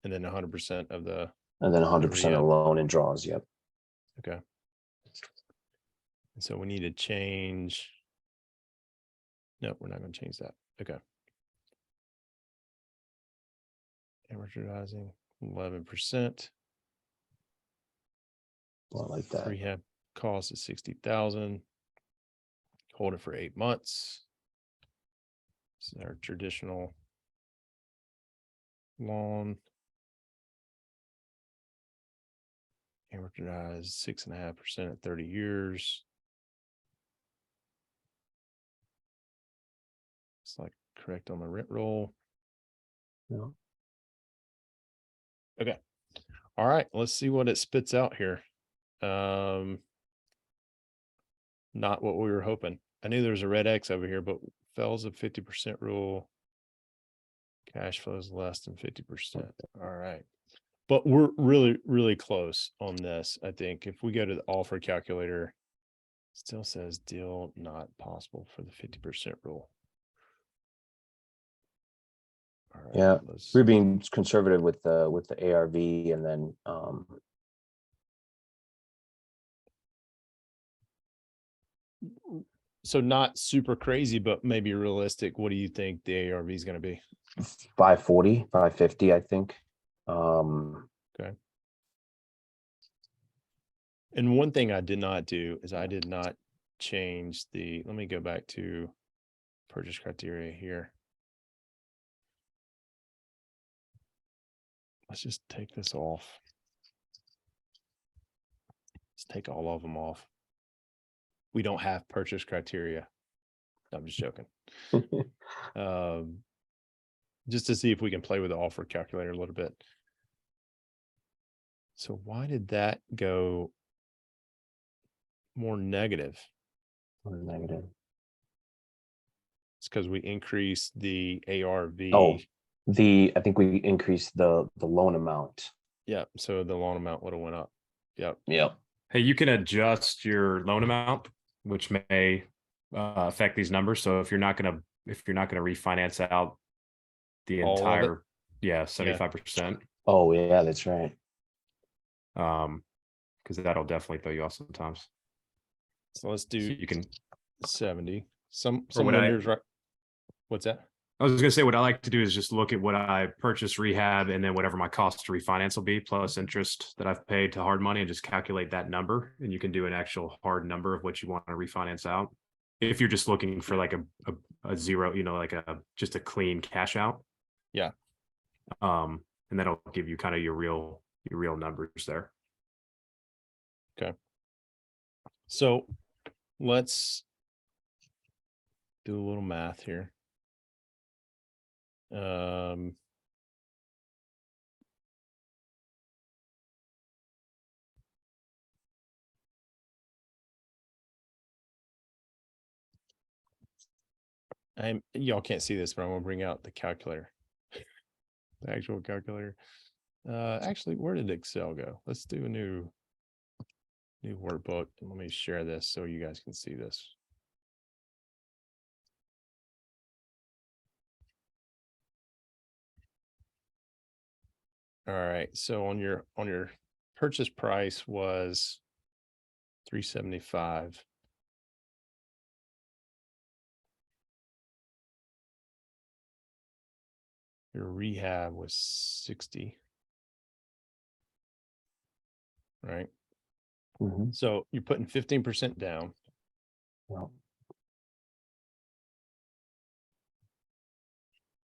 then 100% of the, and then 100% of the rehab. loan and draws. Yep. okay. And so we need to change. No, we're not going to change that. Okay. Amortizing 11%. Well, like that. Rehab cost is 60,000. Hold it for 8 months. This is our traditional loan. Amortize 6.5% at 30 years. It's like correct on the rent roll. Yeah. Okay. All right. Let's see what it spits out here. Not what we were hoping. I knew there was a red X over here, but fells a 50% rule. Cash flows less than 50%. All right. But we're really, really close on this. I think if we go to the offer calculator, it still says deal not possible for the 50% rule. All right, Yeah. let's- We're being conservative with the ARV, and then So not super crazy, but maybe realistic. What do you think the ARV is going to be? 540, 550, I think. And one thing I did not do is I did not change the, let me go back to purchase criteria here. Let's just take this off. Let's take all of them off. We don't have purchase criteria. I'm just joking. Just to see if we can play with the offer calculator a little bit. So why did that go more negative? Negative. It's because we increased the ARV. Oh, I think we increased the loan amount. Yeah, so the loan amount would have went up. Yep. Yep. Hey, you can adjust your loan amount, which may affect these numbers. So if you're not gonna refinance out the All of it? entire, 75%, Oh yeah, that's right. because that'll definitely throw you off sometimes. So let's So do you can. 70. Some what I- lenders, right? What's that? I was gonna say, what I like to do is just look at what I purchased rehab and then whatever my cost to refinance will be plus interest that I've paid to hard money and just calculate that number. And you can do an actual hard number of what you want to refinance out. If you're just looking for like a zero, like just a clean cash out. Yeah. And that'll give you kind of your real numbers there. So let's do a little math here. Y'all can't see this, but I'm gonna bring out the calculator. The actual calculator. Actually, where did Excel go? Let's do a new workbook. And let me share this so you guys can see this. All right. So on your purchase price was $375. Your rehab was 60. Right. Mhm. So you're putting 15% down. Well,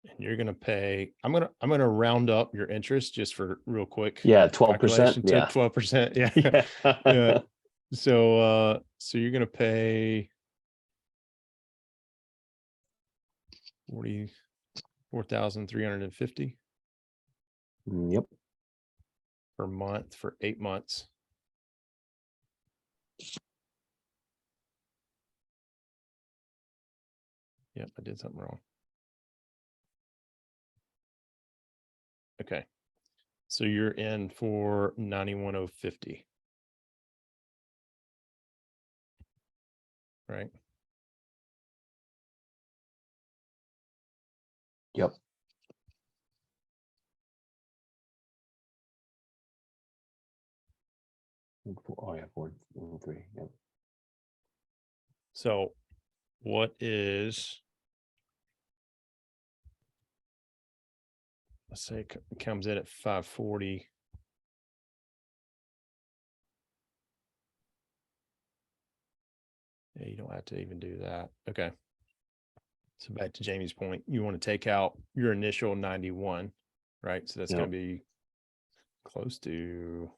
And you're gonna pay, I'm gonna round up your interest just for real quick. yeah, 12%. calculation to Yeah. 12%. Yeah. Yeah. Yeah. So you're gonna pay 44,350 Yep. per month for 8 months. Yep, I did something wrong. Okay. So you're in for 91,050. Right? Yep. Oh yeah, 4, 3. Yep. So what is, let's say it comes in at 540. Yeah, you don't have to even do that. Okay. So back to Jamie's point, you want to take out your initial 91, right? So that's going to be close to,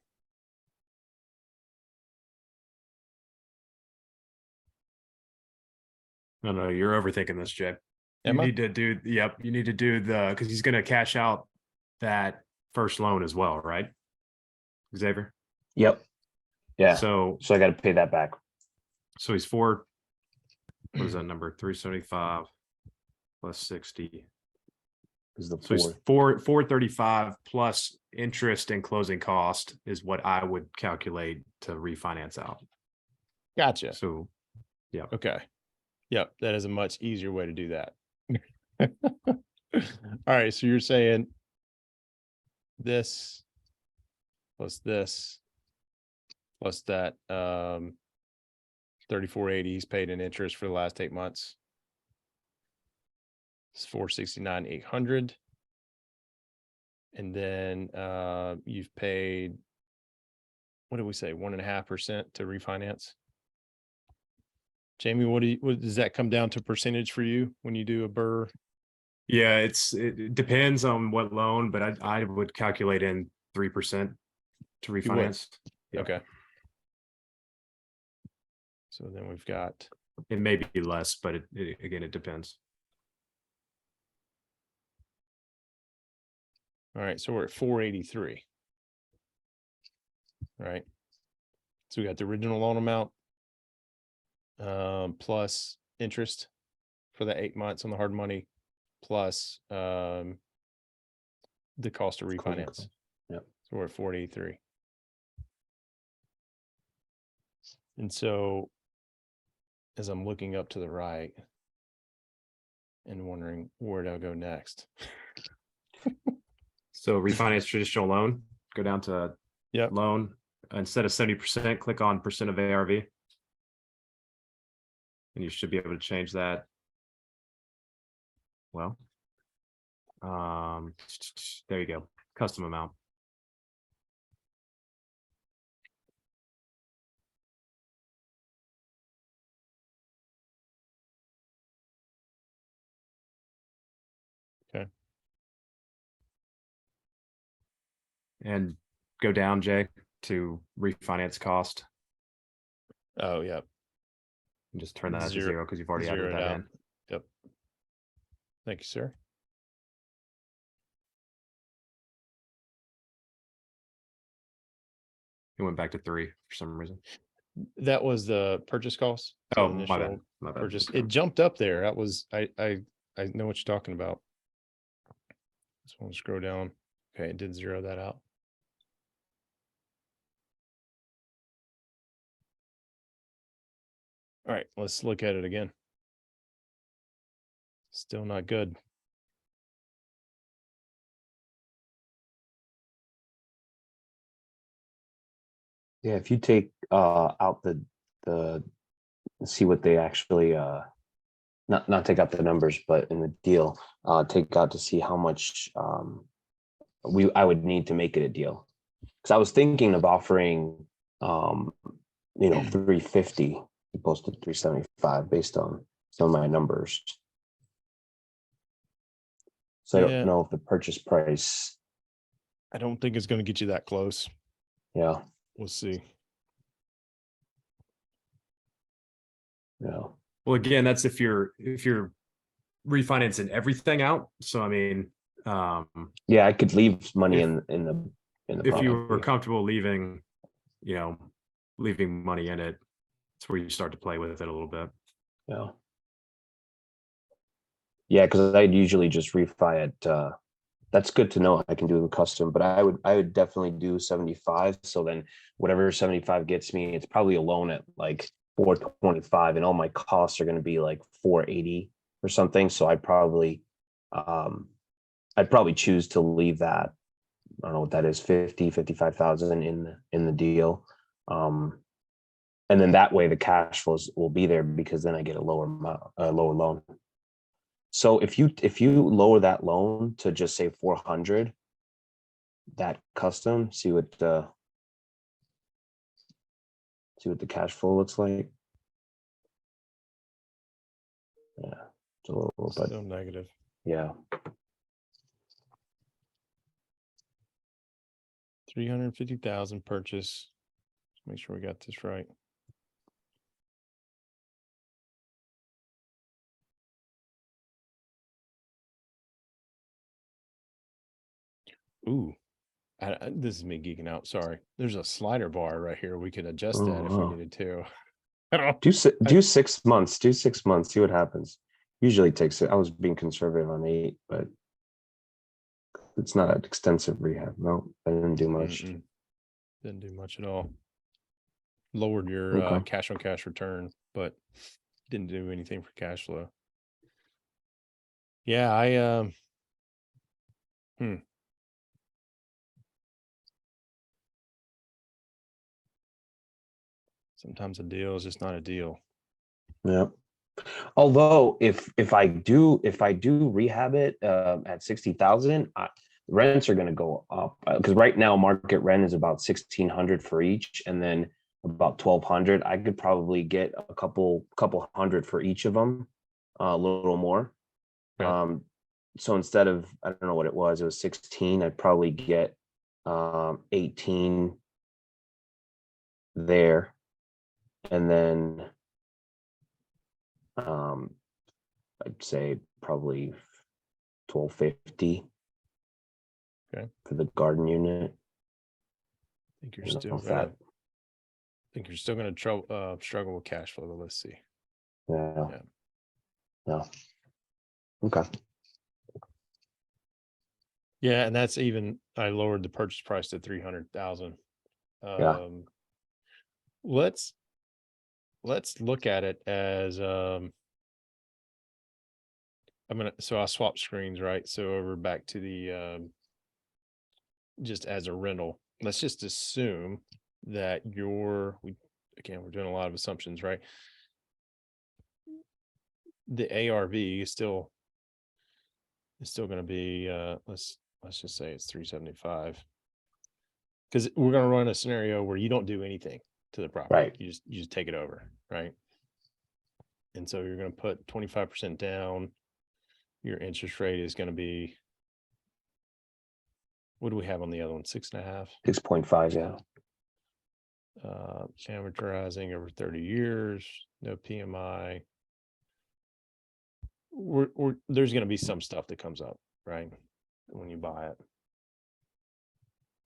No, you're overthinking this, Jay. You am I? need to do, you need to do because he's going to cash out that first loan as well, right? Xavier? Yep. Yeah. So So I got to pay that back. he's what is that number? 375 plus 60. Is the So he's 435 plus interest and closing cost is what I would calculate to refinance out. Gotcha. So Okay. Yep. That is a much easier way to do that. All right. So you're saying this plus that 3480 he's paid in interest for the last 8 months. It's 469,800. And then you've paid, what did we say, 1.5% to refinance? Jamie, what does that come down to percentage for you when you do a BRRRR? yeah, it depends on what loan, but I would calculate in 3% to would? refinance. Yeah. Okay. So then we've got, It may be less, but again, it depends. all right, so we're at 483. Right. So we got the original loan amount plus interest for the 8 months on the hard money, plus the cost of refinance. Yep. So we're at 483. And so as I'm looking up to the right and wondering where do I go next? So refinance traditional loan, go down to Yep. loan. Instead of 70%, click on percent of ARV. And you should be able to change that. Well, There you go. Custom amount. Okay. And go down, Jay, to refinance cost Oh, yeah. and just turn that to Zero- zero because you've already zero added it that out. in. Yep. Thank you, sir. It went back to 3 for some reason. That was the purchase cost. the Oh, my initial bad. My bad. Purchase. It jumped up there. That was, I know what you're talking about. Just want to scroll down. Okay, it did zero that out. All right, let's look at it again. Still not good. Yeah, if you take out the see what they actually not take out the numbers, but in the deal, take out to see how much I would need to make it a deal. Because I was thinking of offering 350 opposed to 375 based on some of my numbers. So I Yeah. don't know if the purchase price, I don't think it's going to get you that close. yeah, We'll see. yeah. Well, again, that's if you're refinancing everything out. So I mean, Yeah, I could leave money If- in the if you were property. comfortable leaving, leaving money in it, it's where you start to play with it a little bit. Yeah. Yeah, because I'd usually just refi it. That's good to know. I can do the custom, but I would definitely do 75. So then whatever 75 gets me, it's probably a loan at like 425, and all my costs are going to be like 480 or something. So I'd probably choose to leave that. I don't know what that is, 55,000 in the deal. And then that way the cash flows will be there because then I get a lower loan. So if you lower that loan to just say 400, that custom, see what the cash flow looks like. Yeah, it's a little, but Still negative. yeah, 350,000 purchase. Let's make sure we got this right. Ooh, this is me geeking out. Sorry. There's a slider bar right here. We could adjust that if we wow. needed to. I don't. do 6 months. Do 6 months. See what happens. Usually it takes. I was being conservative on 8, but it's not an extensive rehab. No, I didn't do much. Didn't do much at all. Lowered your Okay. cash on cash return, but didn't do anything for cash flow. Yeah, I sometimes a deal is just not a deal. Yeah. Although if I do rehab it at 60,000, rents are going to go up because right now market rent is about 1,600 for each, and then about 1,200. I could probably get a couple hundred for each of them, a little more. Okay. So instead of, I don't know what it was 16. I'd probably get 18 there, and then I'd say probably 1,250. Okay. For the garden unit. I think you're I don't still know if gonna that- struggle with cash flow, but let's see. Yeah. Yeah. No. Okay. Yeah, and that's even I lowered the purchase price to 300,000. Yeah. Let's look at it as so I'll swap screens, right? So over back to the just as a rental. Let's just assume that we're doing a lot of assumptions, right? The ARV is still it's still going to be, let's just say it's 375. Because we're going to run a scenario where you don't do anything to the property. Right. You just take it over, right? And so you're going to put 25% down. Your interest rate is going to be, what do we have on the other one? 6.5. 6.5, yeah. Amortizing over 30 years, no PMI. There's going to be some stuff that comes up, right? When you buy it.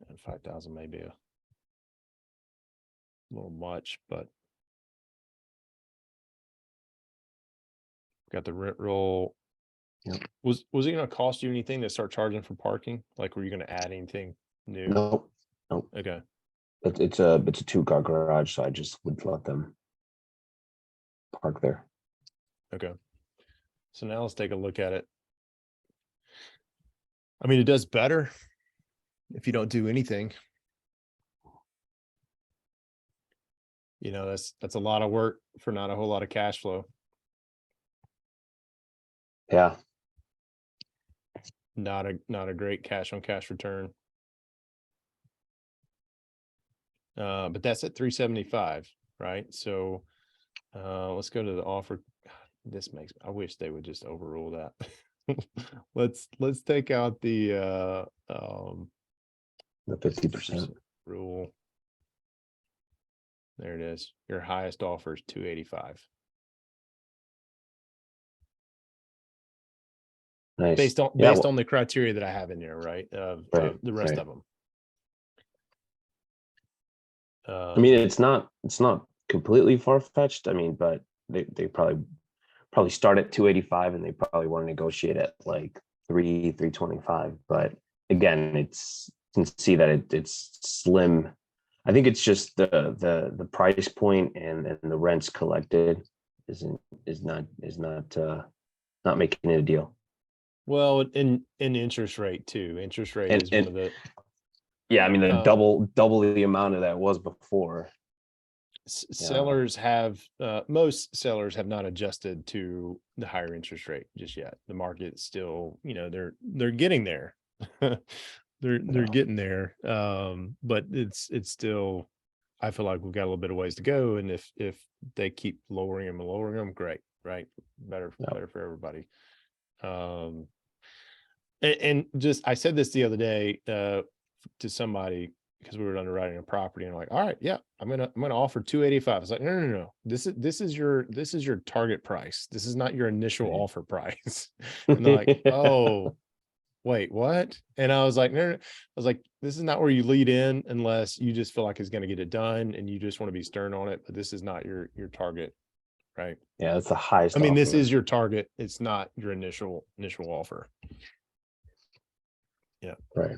And 5,000 may be a little much, but got the rent roll. Yep. Was it going to cost you anything to start charging for parking? Like, were you going to add anything new? Nope. Okay. It's a 2-car garage, so I just would let them park there. Okay. So now let's take a look at it. I mean, it does better if you don't do anything. You know, that's a lot of work for not a whole lot of cash flow. Yeah. Not a great cash on cash return. But that's at 375, right? So let's go to the offer. I wish they would just overrule that. let's take out the 50%. rule. There it is. Your highest offer is 285. Nice. Based Yeah, on the criteria that I have in there, right? Right, The rest right. of them. I mean, it's not completely far-fetched. I mean, but they probably start at 285 and they probably want to negotiate at like 325. But again, you can see that it's slim. I think it's just the price point and the rents collected is not making it a deal. well, in interest rate too. Interest rate is one of the yeah. I mean, the double the amount of that was before. sellers have most sellers have not adjusted to the higher interest rate just yet. The market's still, they're getting there. they're getting there. But it's still, I feel like we've got a little bit of ways to go. And if they keep lowering them, great, right? Better for everybody. And just, I said this the other day to somebody, because we were underwriting a property, and I'm like, all right, yeah, I'm gonna offer 285. It's like, no. This is your target price. This is not your initial offer price. And they're like, oh, wait, what? And I was like, no. I was like, this is not where you lead in unless you just feel like it's gonna get it done and you just want to be stern on it. But this is not your target, right? Yeah, that's the highest. I mean, this offer. is your target. It's not your initial offer. Yeah. Right.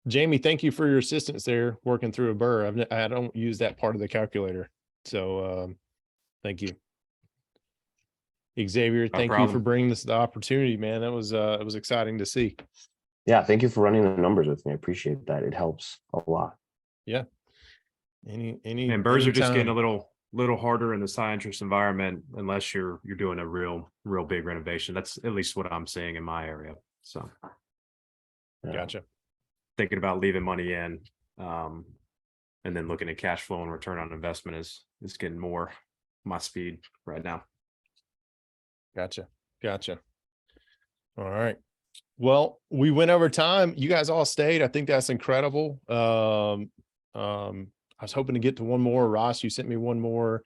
Jamie, thank you for your assistance there working through a burr. I don't use that part of the calculator. So thank you. Xavier, thank you for bringing this the opportunity, man. That was it was exciting to see. Yeah, thank you for running the numbers with me. I appreciate that. It helps a lot. Yeah. And burrs are just getting a little harder in this high interest environment unless you're doing a real big renovation. That's at least what I'm seeing in my area. So gotcha. Thinking about leaving money in, and then looking at cash flow and return on investment is getting more my speed right now. Gotcha. All right. Well, we went over time. You guys all stayed. I think that's incredible. I was hoping to get to one more. Ross, you sent me one more,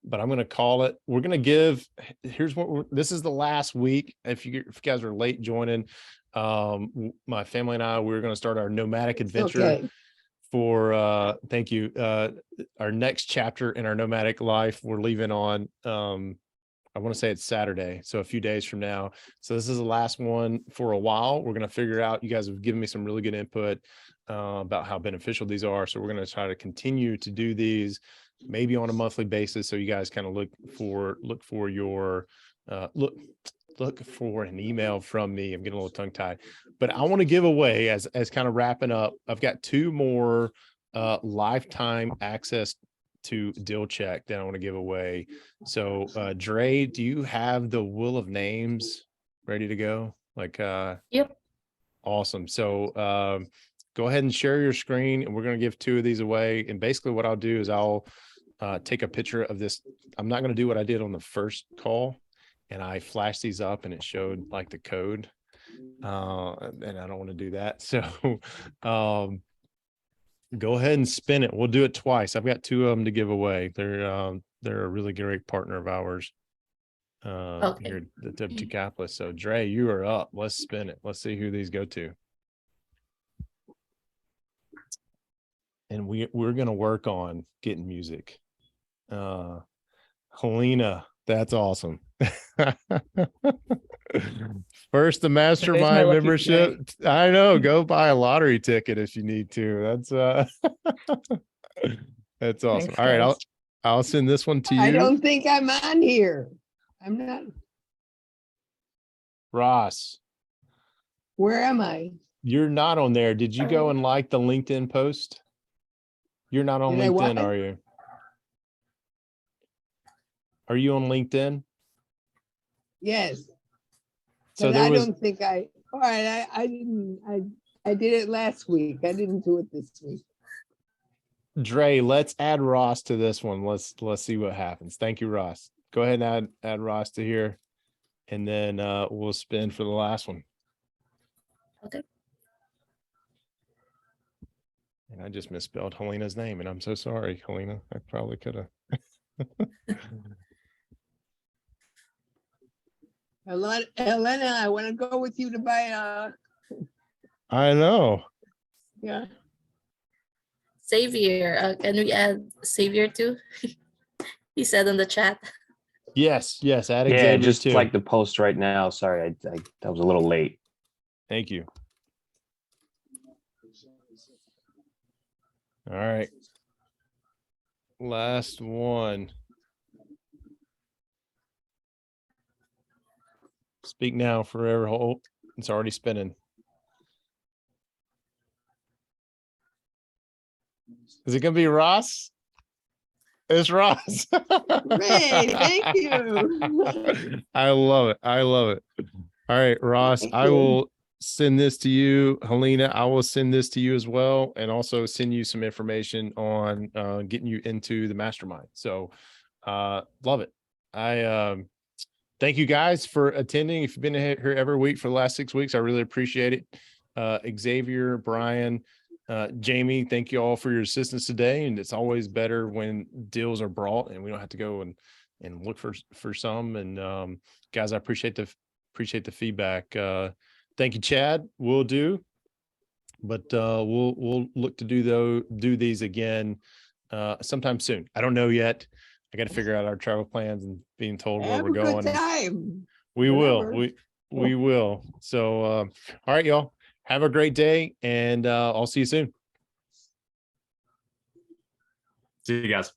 but I'm going to call it. We're going to give, this is the last week. If you guys are late joining, my family and I, we're going to start our nomadic adventure for, thank you. Our next chapter in our nomadic life, we're leaving on, I want to say it's Saturday, so a few days from now. So this is the last one for a while. We're going to figure out, you guys have given me some really good input about how beneficial these are. So we're going to try to continue to do these maybe on a monthly basis. So you guys kind of look for your, look for an email from me. I'm getting a little tongue tied, but I want to give away as kind of wrapping up. I've got 2 more lifetime access to Deal Check that I want to give away. So Dre, do you have the Wheel of Names ready to go? Like Yep. awesome. So go ahead and share your screen, and we're going to give 2 of these away. And basically what I'll do is I'll take a picture of this. I'm not going to do what I did on the first call, and I flashed these up and it showed like the code. And I don't want to do that. So go ahead and spin it. We'll do it twice. I've got 2 of them to give away. They're a really great partner of ours here at the W2 Capitalist. So Dre, you are up. Let's spin it. Let's see who these go to. And we're gonna work on getting music. Helena, that's awesome. First, the Mastermind lucky membership. I know. Go buy a lottery ticket if you need to. That's that's awesome. Thanks, All right, guys. I'll send this one to you. I don't think I'm on here. I'm not. Ross, Where am I? you're not on there. Did you go and like the LinkedIn post? You're not on Did I LinkedIn, what? are you? Are you on LinkedIn? Yes. So But there I was don't think all right, I didn't, I did it last week. I didn't do it this week. Dre, let's add Ross to this one. Let's see what happens. Thank you, Ross. Go ahead and add Ross to here, and then we'll spin for the last one. Okay. And I just misspelled Helena's name, and I'm so sorry, Helena. I probably could have. Elena, I want to go with you to buy I know. yeah. Xavier, can we add Xavier too? He said in the chat. Yes, add Yeah, Xavier just too. like the post right now. Sorry, I was a little late. Thank you. All right. Last one. Speak now, forever hold. It's already spinning. Is it gonna be Ross? It's Ross. Hooray, thank you. I love it. I love it. All right, Ross, Thank I you. will send this to you. Helena, I will send this to you as well, and also send you some information on getting you into the mastermind. So love it. I thank you guys for attending. If you've been here every week for the last 6 weeks, I really appreciate it. Xavier, Brian, Jamie, thank you all for your assistance today. And it's always better when deals are brought and we don't have to go and look for some. And guys, I appreciate the feedback. Thank you, Chad. We'll do, but we'll look to do these again sometime soon. I don't know yet. I got to figure out our travel plans and being told where Have we're a going. good time. We will. Whatever. We will. So all right, y'all. Have a great day, and I'll see you soon. See you guys.